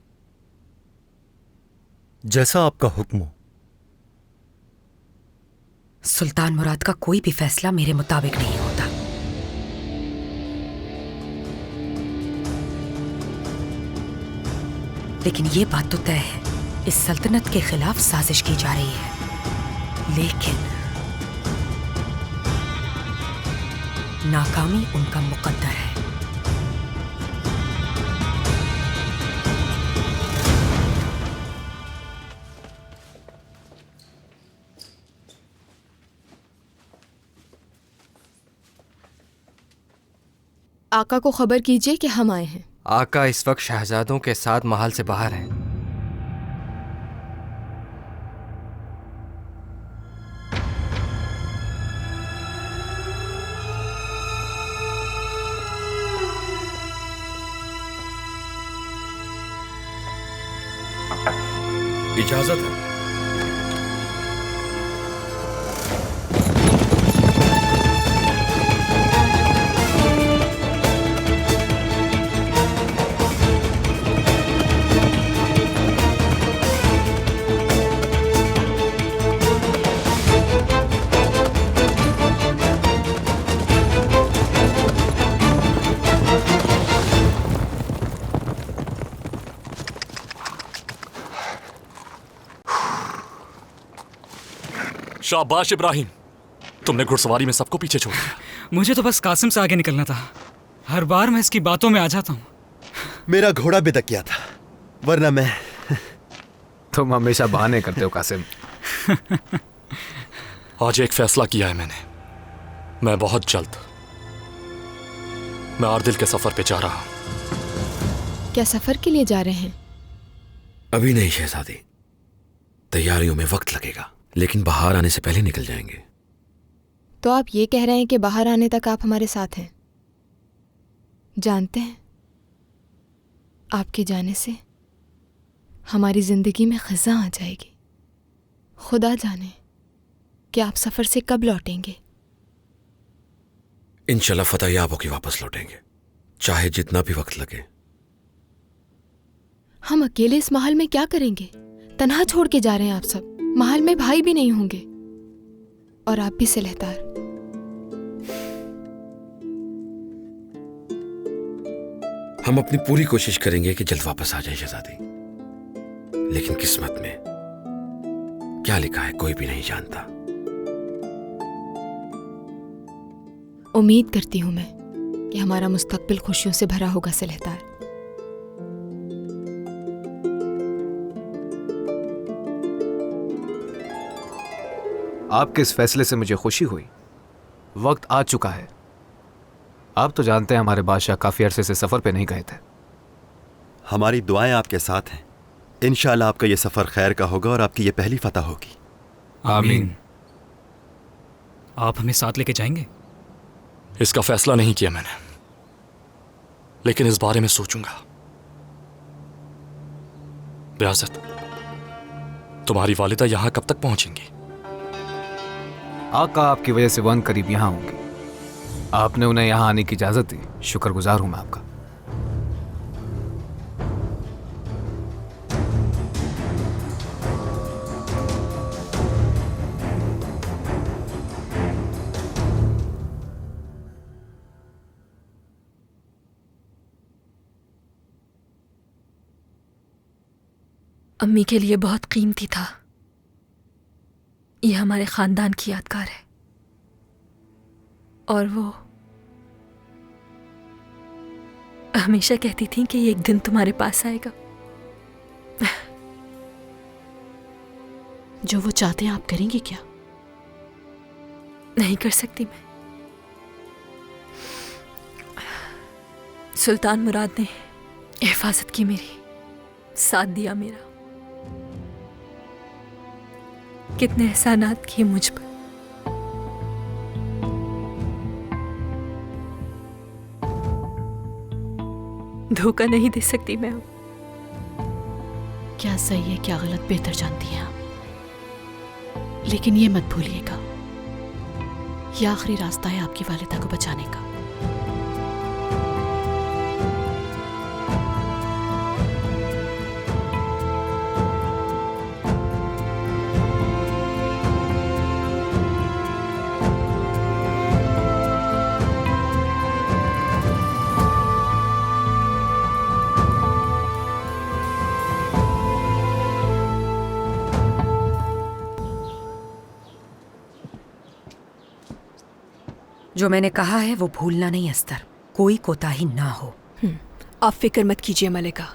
जैसा आपका हुक्म हो। सुल्तान मुराद का कोई भी फैसला मेरे मुताबिक नहीं होता। लेकिन ये बात तो तय है, इस सल्तनत के खिलाफ साजिश की जा रही है। लेकिन नाकामी उनका मुकद्दर है। आका को खबर कीजिए कि हम आए हैं। आका इस वक्त शहजादों के साथ महल से बाहर हैं। इजाजत है। शाबाश इब्राहिम, तुमने घुड़सवारी में सबको पीछे छोड़ दिया। मुझे तो बस कासिम से आगे निकलना था। हर बार मैं इसकी बातों में आ जाता हूँ। मेरा घोड़ा बिदक गया था, वरना मैं। तुम हमेशा बहाने करते हो कासिम। आज एक फैसला किया है मैंने। मैं बहुत जल्द मैं आर्दिल के सफर पे जा रहा हूँ। क्या सफर के लिए जा रहे हैं? अभी नहीं शहजादी, तैयारियों में वक्त लगेगा, लेकिन बाहर आने से पहले निकल जाएंगे। तो आप ये कह रहे हैं कि बाहर आने तक आप हमारे साथ हैं? जानते हैं, आपके जाने से हमारी जिंदगी में खज़ा आ जाएगी। खुदा जाने कि आप सफर से कब लौटेंगे। इंशाल्लाह फतेह होके वापस लौटेंगे, चाहे जितना भी वक्त लगे। हम अकेले इस महल में क्या करेंगे? तन्हा छोड़ के जा रहे हैं आप सब। महल में भाई भी नहीं होंगे, और आप भी सिलहदार। हम अपनी पूरी कोशिश करेंगे कि जल्द वापस आ जाए शहजादी, लेकिन किस्मत में क्या लिखा है कोई भी नहीं जानता। उम्मीद करती हूं मैं कि हमारा मुस्तकबिल खुशियों से भरा होगा सिलहदार। आपके इस फैसले से मुझे खुशी हुई। वक्त आ चुका है। आप तो जानते हैं हमारे बादशाह काफी अरसे से सफर पे नहीं गए थे। हमारी दुआएं आपके साथ हैं। इंशाल्लाह आपका ये सफर खैर का होगा और आपकी ये पहली फतह होगी। आमीन। आप हमें साथ लेके जाएंगे? इसका फैसला नहीं किया मैंने, लेकिन इस बारे में सोचूंगा। रियासत, तुम्हारी वालिदा यहां कब तक पहुंचेंगी? आका आपकी वजह से वन करीब यहाँ होंगे। आपने उन्हें यहाँ आने की इजाजत दी, शुक्रगुजार हूं मैं आपका। अम्मी के लिए बहुत कीमती था। ये हमारे खानदान की यादगार है, और वो हमेशा कहती थी कि एक दिन तुम्हारे पास आएगा। जो वो चाहते हैं आप करेंगे क्या? नहीं कर सकती मैं। सुल्तान मुराद ने हिफाजत की मेरी, साथ दिया मेरा। कितने एहसानात किए मुझ पर। धोखा नहीं दे सकती मैं अब। क्या सही है क्या गलत बेहतर जानती हैं आप, लेकिन ये मत भूलिएगा, ये आखिरी रास्ता है आपकी वालिदा को बचाने का। जो मैंने कहा है वो भूलना नहीं अस्तर, कोई कोताही ना हो। आप फिक्र मत कीजिए मलिका।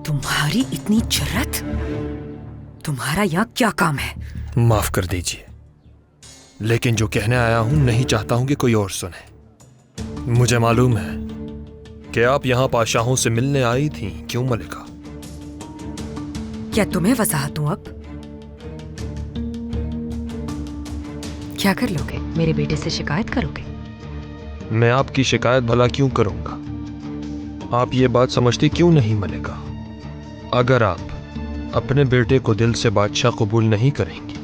तुम्हारी इतनी जुर्रत? तुम्हारा यहाँ क्या काम है? माफ कर दीजिए, लेकिन जो कहने आया हूं नहीं चाहता हूं कि कोई और सुने। मुझे मालूम है कि आप यहाँ बादशाहों से मिलने आई थी, क्यों मलिका? क्या तुम्हें वजाहत दूं अब? क्या कर लोगे? मेरे बेटे से शिकायत करोगे? मैं आपकी शिकायत भला क्यों करूंगा? आप ये बात समझती क्यों नहीं मलिका? अगर आप अपने बेटे को दिल से बादशाह कबूल नहीं करेंगी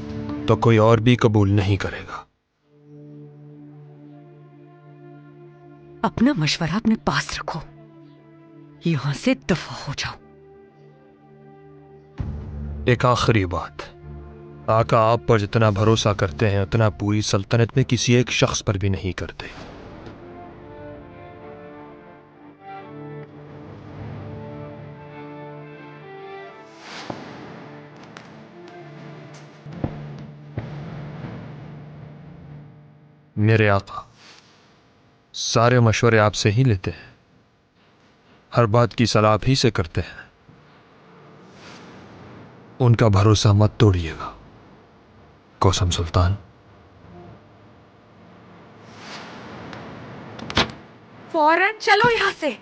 तो कोई और भी कबूल नहीं करेगा। अपना मशवरा अपने पास रखो, यहां से दफा हो जाओ। एक आखिरी बात, आका आप पर जितना भरोसा करते हैं उतना पूरी सल्तनत में किसी एक शख्स पर भी नहीं करते। मेरे आका सारे मशवरे आपसे ही लेते हैं, हर बात की सलाह आप ही से करते हैं। उनका भरोसा मत तोड़िएगा। कसम सुल्तान। फौरन चलो यहां से।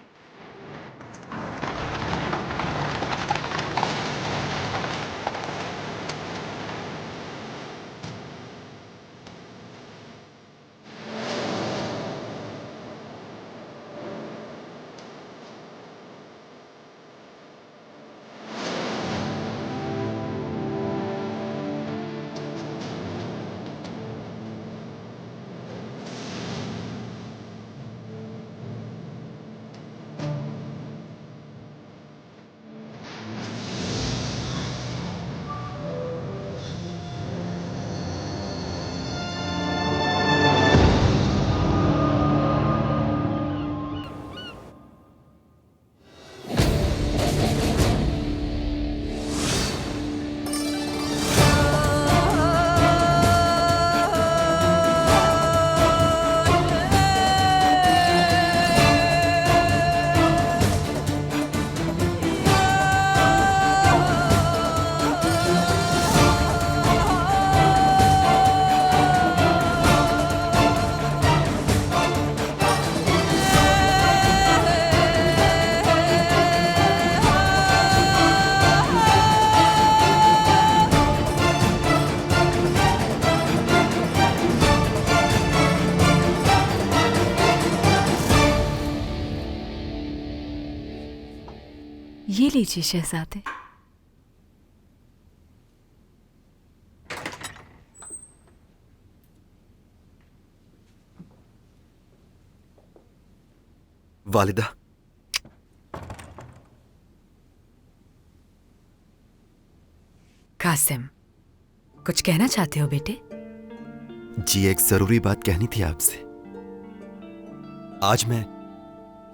ये लीजिए शहजादे। वालिदा, कासिम, कुछ कहना चाहते हो बेटे? जी, एक जरूरी बात कहनी थी आपसे। आज मैं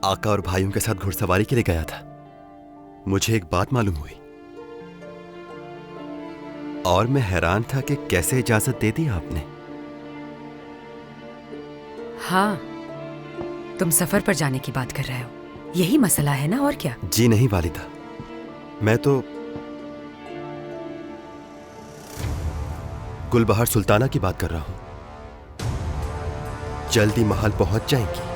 आका और भाइयों के साथ घुड़सवारी के लिए गया था। मुझे एक बात मालूम हुई और मैं हैरान था कि कैसे इजाजत दे दी आपने। हाँ, तुम सफर पर जाने की बात कर रहे हो, यही मसला है ना, और क्या? जी नहीं वालिदा, मैं तो गुलबहार सुल्ताना की बात कर रहा हूं। जल्दी महल पहुंच जाएंगी।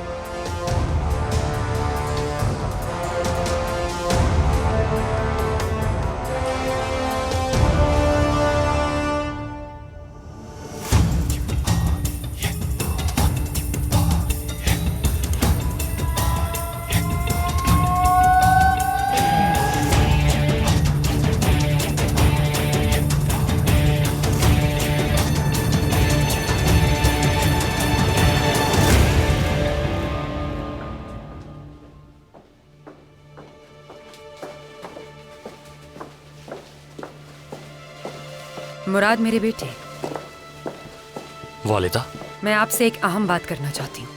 मुराद मेरे बेटे, वालिदा, मैं आपसे एक अहम बात करना चाहती हूँ।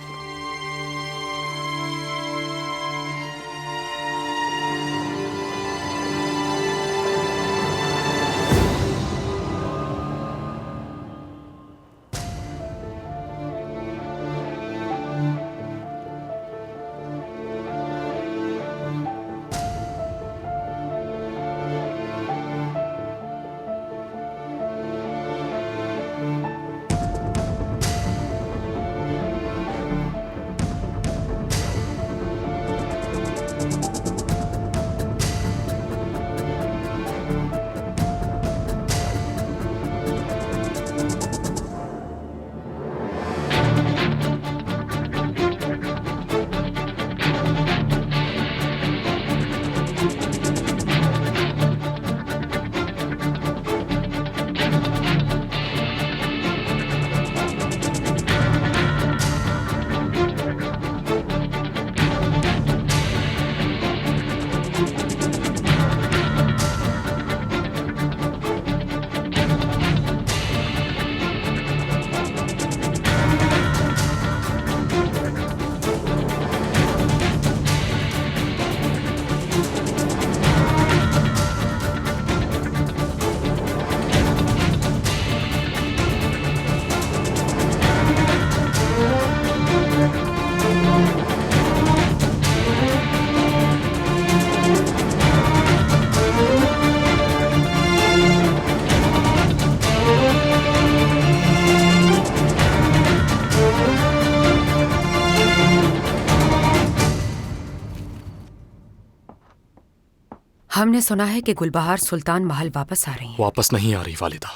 हमने सुना है कि गुलबहार सुल्तान महल वापस आ रही हैं। वापस नहीं आ रही वालिदा,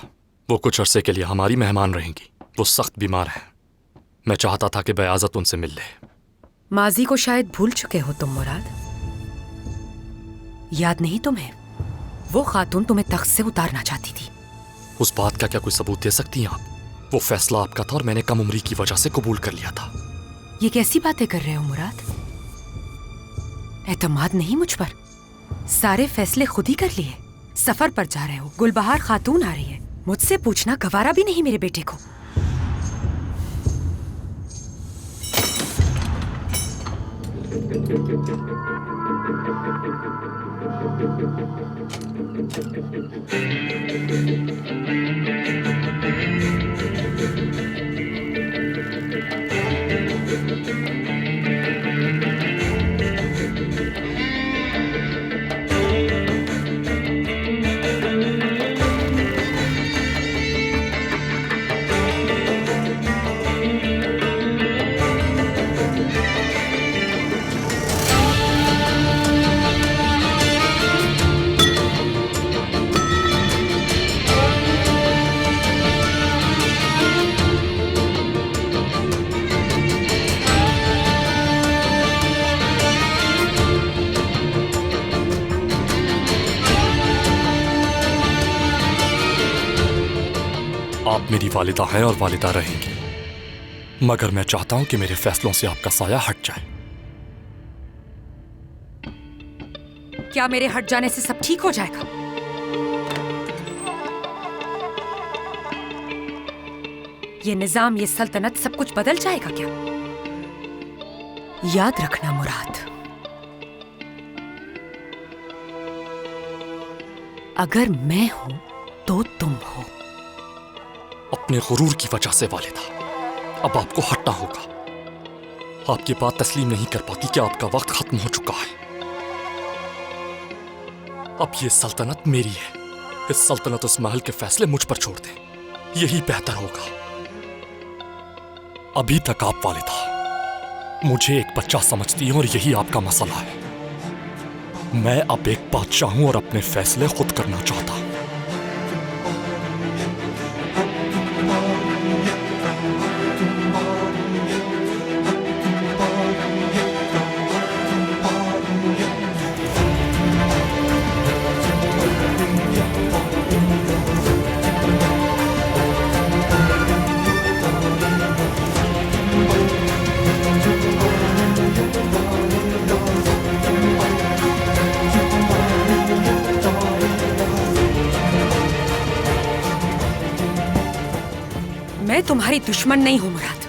वो कुछ अरसे के लिए हमारी मेहमान रहेंगी। वो सख्त बीमार हैं। मैं चाहता था कि बयाज़त उनसे मिल ले। माजी को शायद भूल चुके हो तुम मुराद। याद नहीं तुम्हें? वो खातून तुम्हें तख्त से उतारना चाहती थी। उस बात का क्या कोई सबूत दे सकती हैं आप? वो फैसला आपका था और मैंने कम उम्री की वजह से कबूल कर लिया था। ये कैसी बातें कर रहे हो मुराद? एतमाद नहीं मुझ पर? सारे फैसले खुद ही कर लिए। सफर पर जा रहे हो, गुलबहार खातून आ रही है, मुझसे पूछना गवारा भी नहीं मेरे बेटे को। आप मेरी वालिदा हैं और वालिदा रहेंगी, मगर मैं चाहता हूं कि मेरे फैसलों से आपका साया हट जाए। क्या मेरे हट जाने से सब ठीक हो जाएगा? ये निजाम, ये सल्तनत, सब कुछ बदल जाएगा क्या? याद रखना मुराद, अगर मैं हूं तो तुम हो। अपने गुरूर की वजह से वालिदा, अब आपको हटना होगा। आप ये बात तस्लीम नहीं कर पाती कि आपका वक्त खत्म हो चुका है। अब ये सल्तनत मेरी है। इस सल्तनत उस महल के फैसले मुझ पर छोड़ दें, यही बेहतर होगा। अभी तक आप वालिदा मुझे एक बच्चा समझती हैं और यही आपका मसला है। मैं अब एक बादशाह हूं और अपने फैसले खुद करना चाहता हूं। मैं तुम्हारी दुश्मन नहीं हूं मुराद।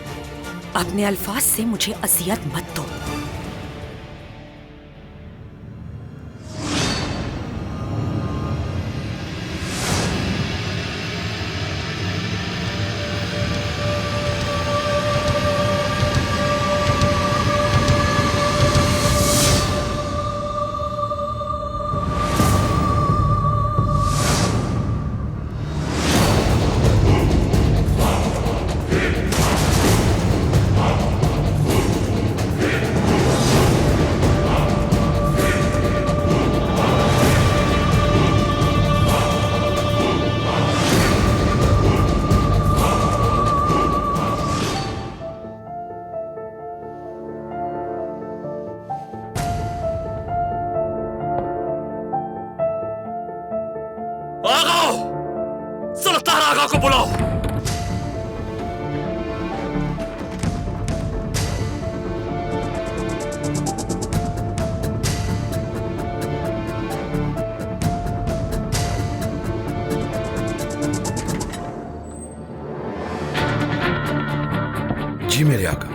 अपने अल्फाज से मुझे अजियत मत दो। सुल्तान आगा को बुलाओ। जी मेरे आका।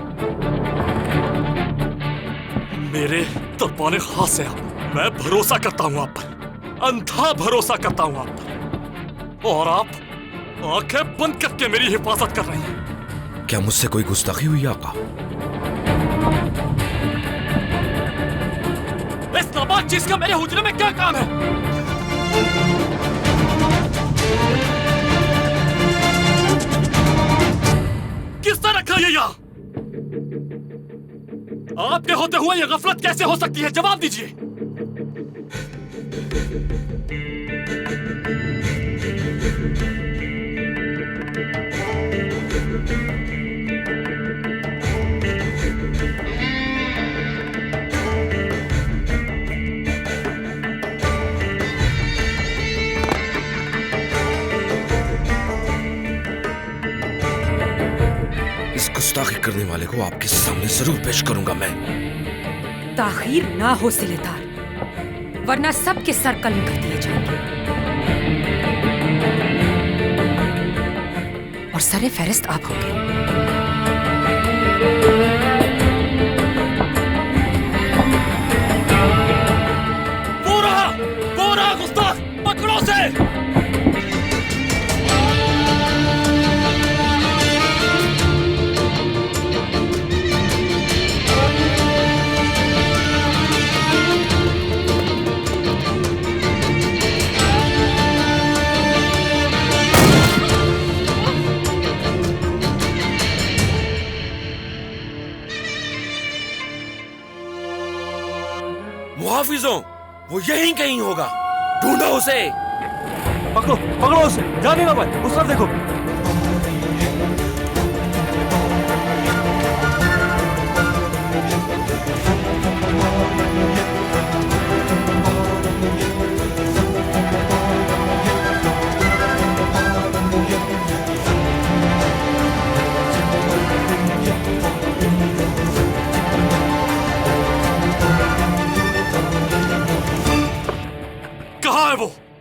मेरे तरबाने खास हैं आप। मैं भरोसा करता हूं आप पर, अंधा भरोसा करता हूं आप पर, और आप आंखें बंद करके मेरी हिफाजत कर रही हैं। क्या मुझसे कोई गुस्ताखी हुई आका? इस नाबाद चीज का मेरे हुजरे में क्या काम है? किसने रखा ये यहाँ? आपके होते हुए ये गफलत कैसे हो सकती है? जवाब दीजिए। इस गुस्ताखी करने वाले को आपके सामने जरूर पेश करूंगा मैं। ताखीर ना हो सिलेदार, वरना सबके सर कलम कर दिए जाएंगे और सरे फहरिस्त आप होंगे। पूरा गुस्ताख पकड़ो से। मुहाफिजों, वो यहीं कहीं होगा, ढूंढो उसे। पकड़ो पकड़ो उसे, जाने ना भाई, उस तरफ देखो।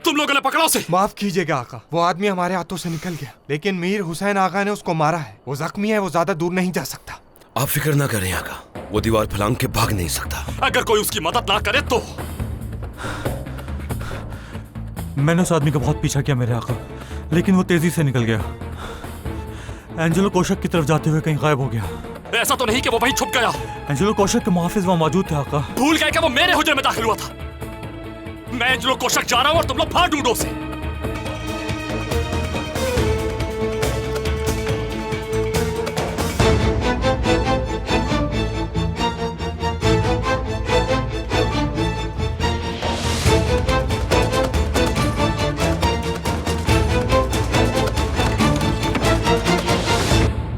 तुम लोगों ने पकड़ा उसे? माफ कीजिएगा आका, वो आदमी हमारे हाथों से निकल गया, लेकिन मीर हुसैन आका ने उसको मारा है। वो जख्मी है, वो ज्यादा दूर नहीं जा सकता। आप फिक्र ना करें आका, वो दीवार फलांग के भाग नहीं सकता। अगर कोई उसकी मदद ना करे तो। मैंने उस आदमी का बहुत पीछा किया मेरे आका, लेकिन वो तेजी से निकल गया। एंजेलो कोशक की तरफ जाते हुए कहीं गायब हो गया। ऐसा तो नहीं कि वो वहीं छुप गया? एंजेलो कोशक के मुहाफिज वहां मौजूद थे आका। भूल गए कि वो मेरे हुजरे में दाखिल हुआ था। मैं एंजेलो कोशक जा रहा हूं और तुम लोग बाहर ढूंढो उसे।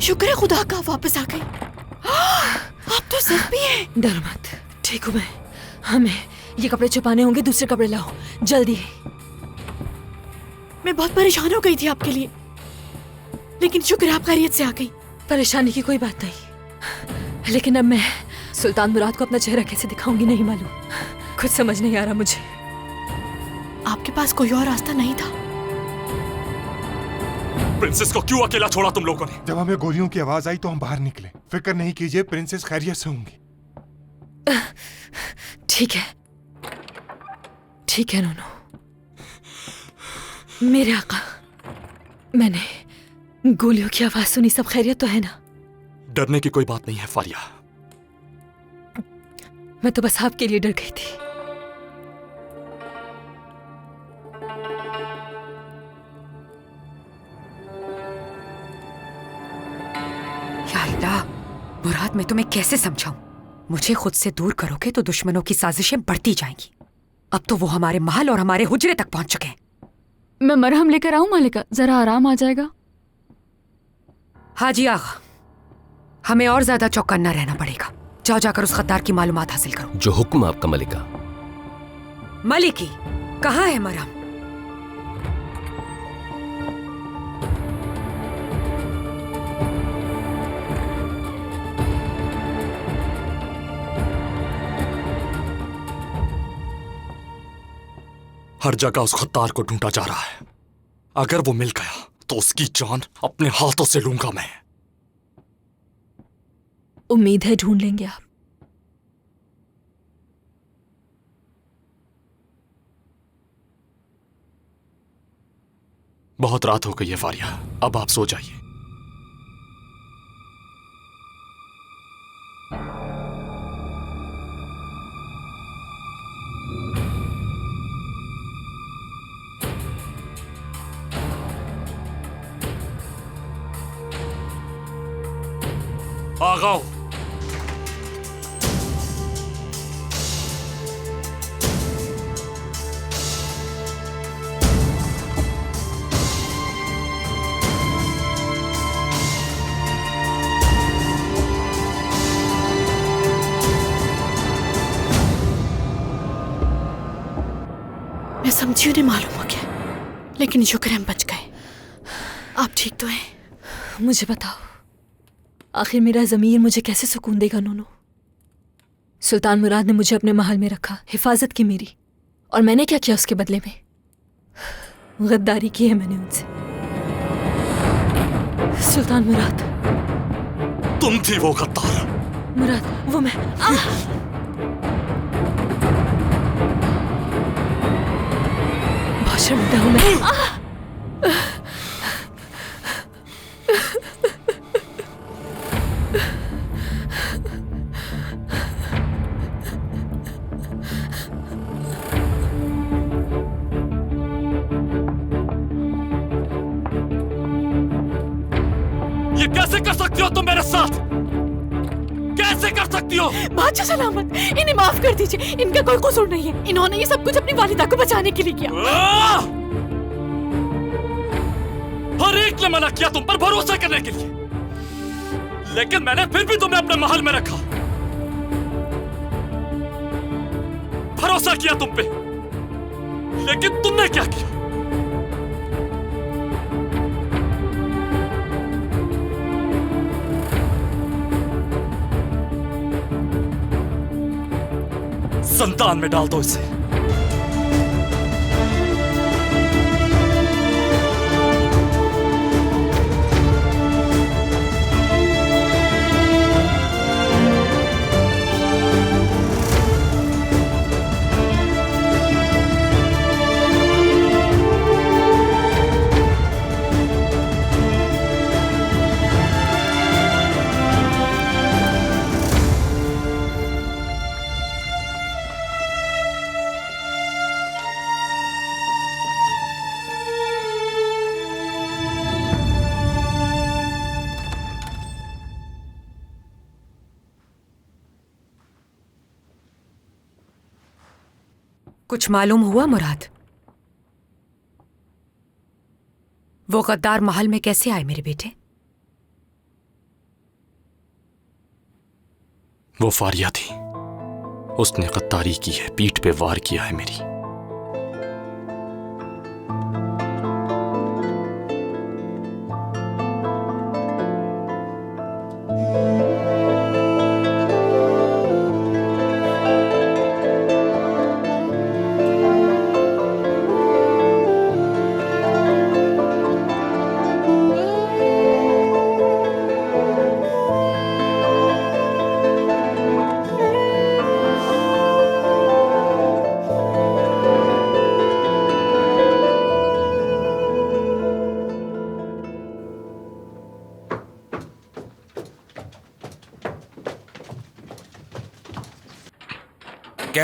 शुक्र है खुदा का वापस आ गई। आप तो जख्मी हैं। डर मत, ठीक हूँ मैं। हमें ये कपड़े छुपाने होंगे, दूसरे कपड़े लाओ जल्दी। मैं बहुत परेशान हो गई थी आपके लिए, लेकिन शुक्र है आप खैरियत से आ गई। परेशानी की कोई बात नहीं, लेकिन अब मैं सुल्तान मुराद को अपना चेहरा कैसे दिखाऊंगी नहीं मालूम। कुछ समझ नहीं आ रहा मुझे। आपके पास कोई और रास्ता नहीं था? प्रिंसेस को क्यों अकेला छोड़ा तुम लोगों ने? जब हमें गोलियों की आवाज आई तो हम बाहर निकले। फिक्र नहीं कीजिए, प्रिंसेस खैरियत से होंगी। ठीक है, ठीक है नूनू। मेरे आका, मैंने गोलियों की आवाज सुनी, सब खैरियत तो है ना? डरने की कोई बात नहीं है फारिया। मैं तो बस आपके लिए डर गई थी। या अल्लाह, मुराद मैं तुम्हें कैसे समझाऊं? मुझे खुद से दूर करोगे तो दुश्मनों की साजिशें बढ़ती जाएंगी। अब तो वो हमारे महल और हमारे हुजरे तक पहुंच चुके हैं। मैं मरहम लेकर आऊं मालिका, जरा आराम आ जाएगा। हाजी आगा, हमें और ज्यादा चौकन्ना रहना पड़ेगा। जाओ जाकर उस खद्दार की मालूमात हासिल करो। जो हुक्म आपका मलिका। मलिकी, कहाँ है मरहम? हर जगह उस खद्दार को ढूंढा जा रहा है। अगर वो मिल गया तो उसकी जान अपने हाथों से लूंगा मैं। उम्मीद है ढूंढ लेंगे आप। बहुत रात हो गई है फारिया, अब आप सो जाइए। आगाओ। मैं समझी उन्हें मालूम हो गया, लेकिन शुक्र है हम बच गए। आप ठीक तो हैं? मुझे बताओ, आखिर मेरा ज़मीर मुझे कैसे सुकून देगा नूनू? सुल्तान मुराद ने मुझे अपने महल में रखा, हिफाजत की मेरी, और मैंने क्या किया उसके बदले में? गद्दारी की है मैंने उनसे। सुल्तान मुराद, तुम थी वो गद्दार। मुराद, वो मैं। बहुत शर्मिंदा हूं मैं। ये कैसे कर सकती हो तुम मेरे साथ? कैसे कर सकती हो? बादशाह सलामत, इन्हें माफ कर दीजिए, इनका कोई कसूर नहीं है। इन्होंने ये सब कुछ अपनी वालिदा को बचाने के लिए किया। हर एक ने मना किया तुम पर भरोसा करने के लिए, लेकिन मैंने फिर भी तुम्हें अपने महल में रखा। भरोसा किया तुम पे, लेकिन तुमने क्या किया? संतान में डाल दो इसे। कुछ मालूम हुआ मुराद? वो गद्दार महल में कैसे आए मेरे बेटे? वो फारिया थी, उसने गद्दारी की है, पीठ पे वार किया है मेरी।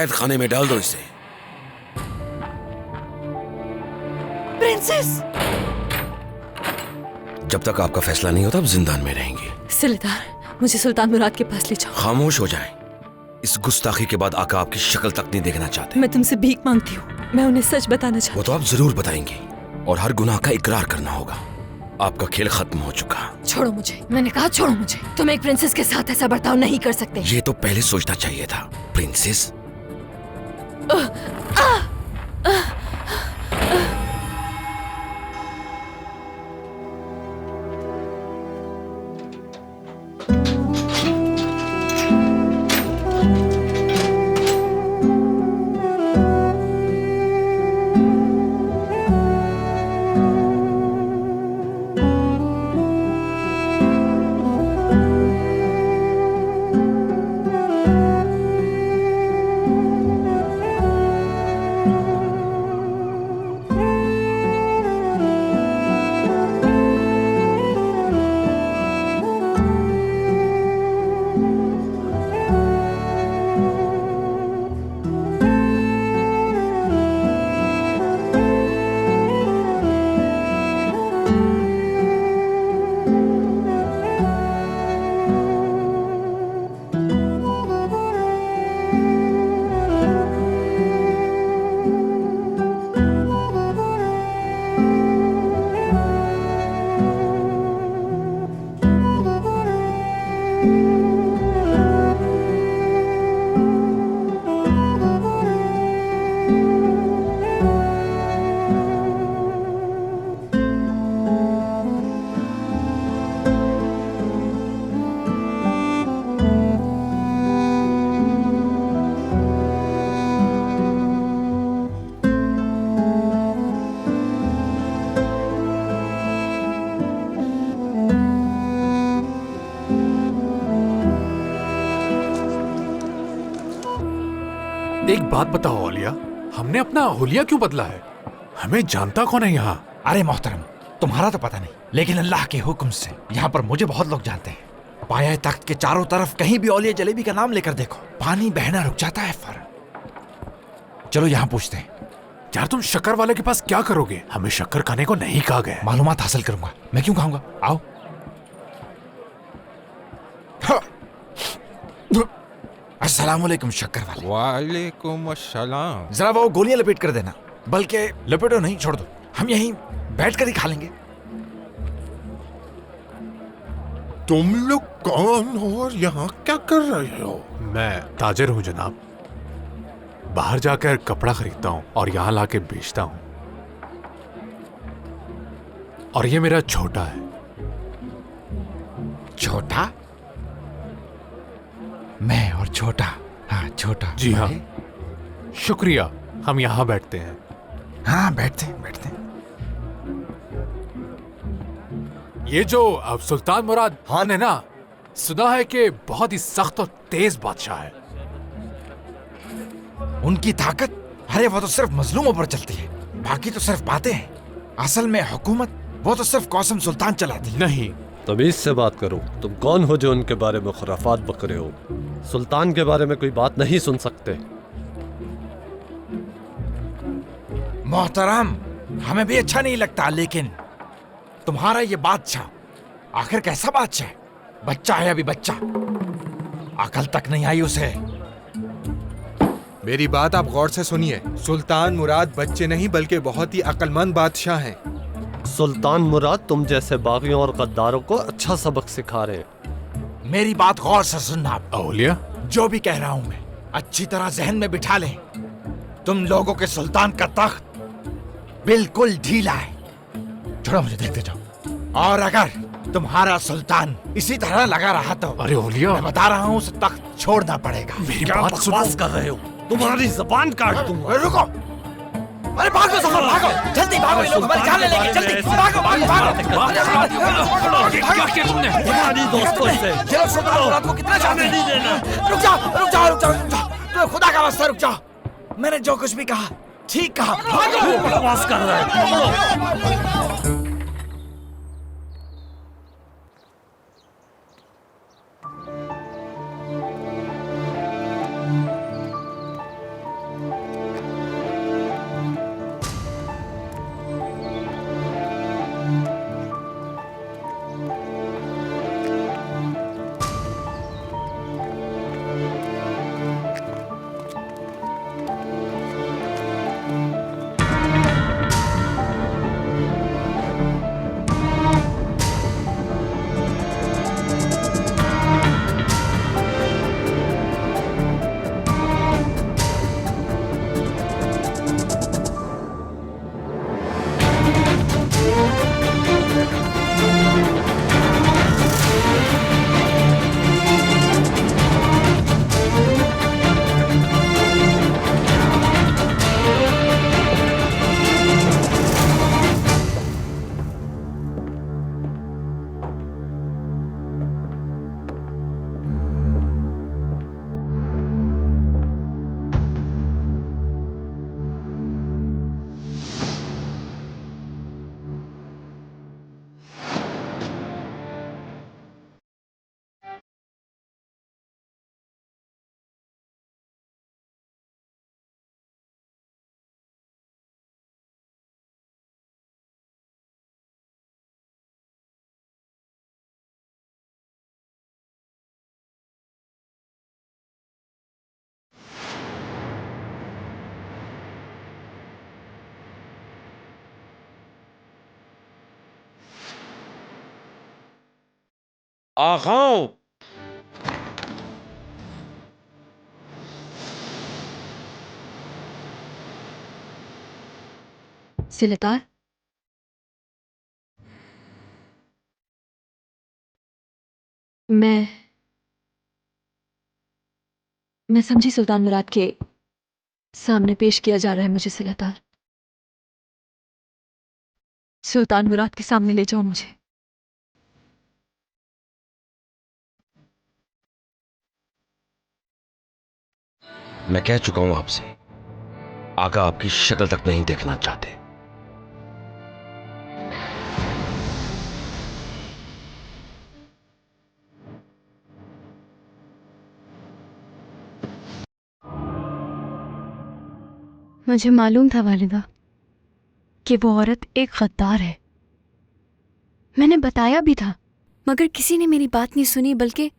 कैद खाने में डाल दो इसे। प्रिंसेस! जब तक आपका फैसला नहीं होता आप जिंदान में रहेंगी। सिलेदार, मुझे सुल्तान मुराद के पास ले जाओ। खामोश हो जाएं। इस गुस्ताखी के बाद आका आपकी शक्ल तक नहीं देखना चाहते। मैं तुमसे भीख मांगती हूँ, मैं उन्हें सच बताना चाहती वो तो आप जरूर बताएंगी और हर गुनाह का इकरार करना होगा। आपका खेल खत्म हो चुका। छोड़ो मुझे, मैंने कहा छोड़ो मुझे। तुम एक प्रिंसेस के साथ ऐसा बर्ताव नहीं कर सकते। ये तो पहले सोचना चाहिए था प्रिंसेस। एक बात बताओ औलिया, हमने अपना हुलिया क्यों बदला है? हमें जानता कौन है यहाँ? अरे मोहतरम, तुम्हारा तो पता नहीं, लेकिन अल्लाह के हुक्म से यहाँ पर मुझे बहुत लोग जानते हैं। पाया तख्त के चारों तरफ कहीं भी औलिया जलेबी का नाम लेकर देखो, पानी बहना रुक जाता है। चलो यहाँ पूछते हैं। यार तुम शक्कर वाले के पास क्या करोगे? हमें शक्कर खाने को नहीं कहा गया। मालूमात हासिल करूंगा। मैं क्यों खाऊंगा? आओ। अस्सलामुअलैकुम शक्कर वाले। वालेकुम अस्सलाम। जरा वो गोलियां लपेट कर देना, बल्कि लपेटो नहीं, छोड़ दो, हम यहीं बैठ कर ही खा लेंगे। तुम लोग कौन हो और यहाँ क्या कर रहे हो? मैं ताजिर हूँ जनाब, बाहर जाकर कपड़ा खरीदता हूँ और यहाँ लाके बेचता हूँ। और ये मेरा छोटा है। छोटा? मैं और छोटा? हाँ छोटा। जी हाँ, शुक्रिया। हम यहाँ बैठते हैं। हाँ बैठते हैं, बैठते हैं। ये जो अब सुल्तान मुराद खान है ना, सुना है कि बहुत ही सख्त और तेज बादशाह है। उनकी ताकत, अरे वो तो सिर्फ मजलूमों पर चलती है, बाकी तो सिर्फ बातें हैं। असल में हुकूमत वो तो सिर्फ कौसम सुल्तान चलाती है। नहीं, तमीज से बात करो। तुम कौन हो जो उनके बारे में खुराफात बक रहे हो? सुल्तान के बारे में कोई बात नहीं सुन सकते। मोहतरम, हमें भी अच्छा नहीं लगता, लेकिन तुम्हारा ये बादशाह आखिर कैसा बादशाह है? बच्चा है अभी, बच्चा, अकल तक नहीं आई उसे। मेरी बात आप गौर से सुनिए। सुल्तान मुराद बच्चे नहीं बल्कि बहुत ही अक्लमंद बादशाह हैं। सुल्तान मुराद तुम जैसे बागियों और गद्दारों को अच्छा सबक सिखा रहे हैं। मेरी बात गौर से सुनना। औलिया, जो भी कह रहा हूं मैं, अच्छी तरह जहन में बिठा ले। तुम लोगों के सुल्तान का तख्त बिल्कुल ढीला है। छोड़ो मुझे, देखते जाओ। और अगर तुम्हारा सुल्तान इसी तरह लगा रहा तो अरे औलिया, मैं बता रहा हूँ, उसे तख्त छोड़ना पड़ेगा। मेरी बात सुनो। कर रहे हो? तुम्हारी जबान काट दूंगा। रुको, अरे भागो सफर, भागो, जल्दी भागो, ये लोग हमारी जान ले लेंगे, जल्दी भागो, भागो, भागो। क्या किया तुमने? तुम्हारी दोस्तों से ये लोग सुल्तान मुराद को कितना चाहते हैं? रुक जाओ, रुक जाओ, रुक जाओ, रुक जाओ, तुम्हें खुदा का वास्ता रुक जाओ। मैंने जो कुछ भी कहा ठीक कहा। बकवास कर रहा है। आगाओ। सिलतार, मैं समझी सुल्तान मुराद के सामने पेश किया जा रहा है मुझे। सिलतार, सुल्तान मुराद के सामने ले जाओ मुझे। मैं कह चुका हूं आपसे, आका आपकी शक्ल तक नहीं देखना चाहते। मुझे मालूम था वालिदा कि वो औरत एक गद्दार है। मैंने बताया भी था, मगर किसी ने मेरी बात नहीं सुनी, बल्कि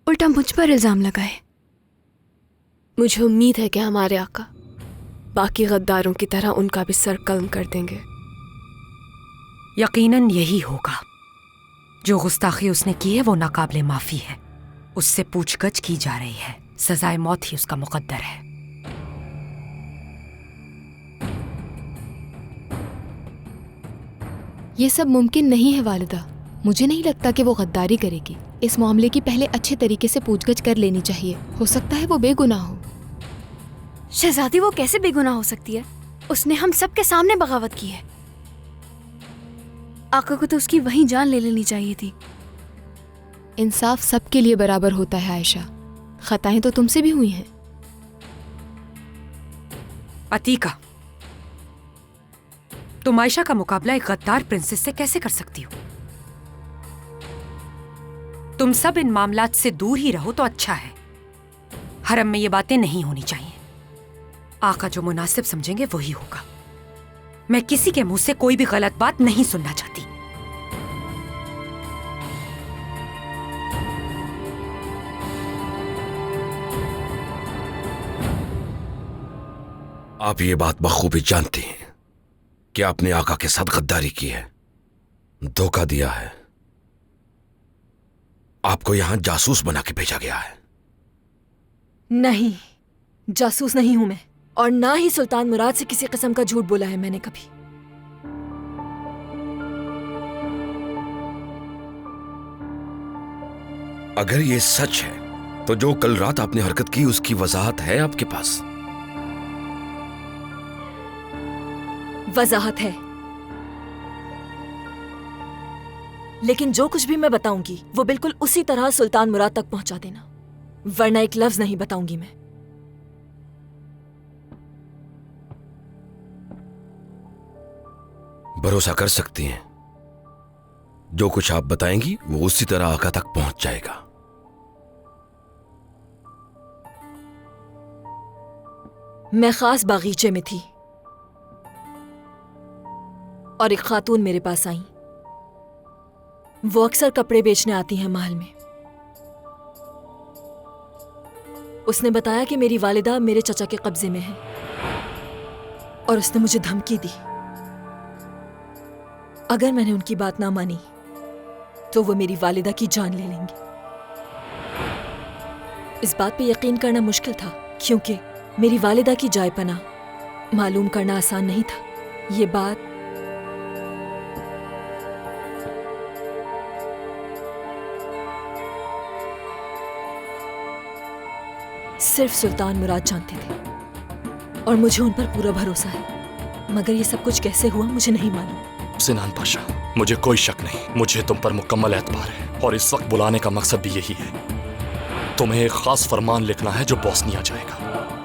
उल्टा मुझ पर इल्जाम लगाए। मुझे उम्मीद है कि हमारे आका बाकी गद्दारों की तरह उनका भी सर कलम कर देंगे। यकीनन यही होगा। जो गुस्ताखी उसने की है वो नाकाबिले माफी है। उससे पूछगछ की जा रही है। सजाए मौत ही उसका मुकद्दर है। ये सब मुमकिन नहीं है वालिदा। मुझे नहीं लगता कि वो गद्दारी करेगी। इस मामले की पहले अच्छे तरीके से पूछगछ कर लेनी चाहिए। हो सकता है वो बेगुनाह हो। शहजादी, वो कैसे बेगुनाह हो सकती है? उसने हम सब के सामने बगावत की है। आका को तो उसकी वहीं जान ले लेनी चाहिए थी। इंसाफ सबके लिए बराबर होता है आयशा। खताएं तो तुमसे भी हुई हैं। अतीका, तुम आयशा का मुकाबला एक गद्दार प्रिंसेस से कैसे कर सकती हो? तुम सब इन मामलात से दूर ही रहो तो अच्छा है। हरम में ये बातें नहीं होनी चाहिए। आका जो मुनासिब समझेंगे वही होगा। मैं किसी के मुंह से कोई भी गलत बात नहीं सुनना चाहती। आप ये बात बखूबी जानती हैं कि आपने आका के साथ गद्दारी की है, धोखा दिया है। आपको यहां जासूस बना के भेजा गया है। नहीं, जासूस नहीं हूं मैं, और ना ही सुल्तान मुराद से किसी किस्म का झूठ बोला है मैंने कभी। अगर ये सच है तो जो कल रात आपने हरकत की उसकी वजाहत है आपके पास? वजाहत है, लेकिन जो कुछ भी मैं बताऊंगी वो बिल्कुल उसी तरह सुल्तान मुराद तक पहुंचा देना, वरना एक लफ्ज नहीं बताऊंगी मैं। भरोसा कर सकती हैं, जो कुछ आप बताएंगी वो उसी तरह आका तक पहुंच जाएगा। मैं खास बागीचे में थी और एक खातून मेरे पास आई। वो अक्सर कपड़े बेचने आती हैं महल में। उसने बताया कि मेरी वालिदा मेरे चचा के कब्जे में है और उसने मुझे धमकी दी, अगर मैंने उनकी बात ना मानी तो वो मेरी वालिदा की जान ले लेंगे। इस बात पे यकीन करना मुश्किल था, क्योंकि मेरी वालिदा की जाय पनाह मालूम करना आसान नहीं था। ये बात सिर्फ सुल्तान मुराद जानते थे और मुझे उन पर पूरा भरोसा है, मगर ये सब कुछ कैसे हुआ मुझे नहीं मालूम। सिनान पाशा, मुझे कोई शक नहीं, मुझे तुम पर मुकम्मल एतबार है और इस वक्त बुलाने का मकसद भी यही है। तुम्हें एक खास फरमान लिखना है जो बोस्निया जाएगा,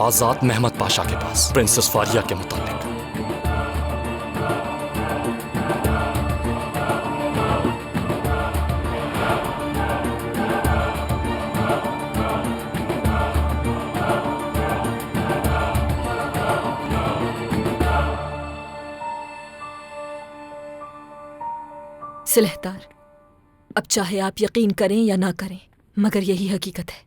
आजाद महमद पाशा के पास, प्रिंसेस फारिया के मुताबिक। सिलहतार, अब चाहे आप यकीन करें या ना करें, मगर यही हकीकत है।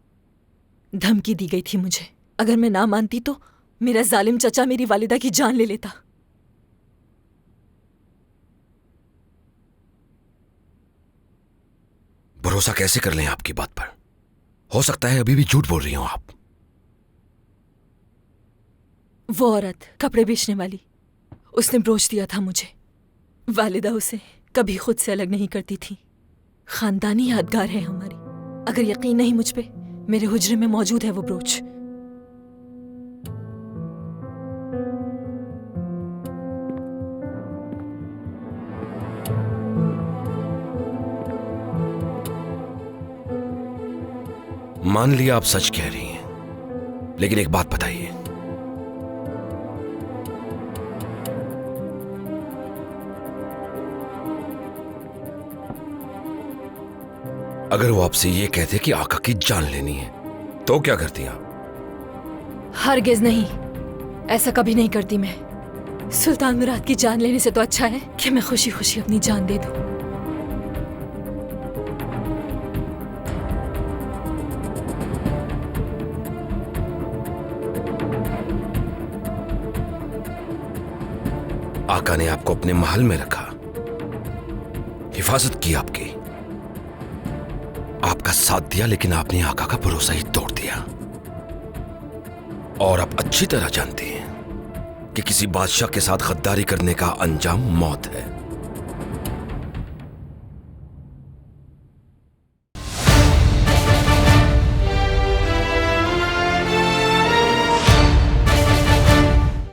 धमकी दी गई थी मुझे, अगर मैं ना मानती तो मेरा जालिम चचा मेरी वालिदा की जान ले लेता। भरोसा कैसे कर लें आपकी बात पर? हो सकता है अभी भी झूठ बोल रही हो आप। वो औरत कपड़े बेचने वाली, उसने ब्रोच दिया था मुझे। वालिदा उसे कभी खुद से अलग नहीं करती थी। खानदानी यादगार है हमारी। अगर यकीन नहीं मुझ पे, मेरे हुजरे में मौजूद है वो ब्रोच। मान लिया आप सच कह रही हैं, लेकिन एक बात बताइए, अगर वो आपसे ये कहते कि आका की जान लेनी है तो क्या करती आप? हरगिज नहीं, ऐसा कभी नहीं करती मैं। सुल्तान मुराद की जान लेने से तो अच्छा है कि मैं खुशी खुशी अपनी जान दे दूं। आका ने आपको अपने महल में रखा, हिफाजत की आपकी, आपका साथ दिया, लेकिन आपने आका का भरोसा ही तोड़ दिया। और आप अच्छी तरह जानते हैं कि किसी बादशाह के साथ गद्दारी करने का अंजाम मौत है।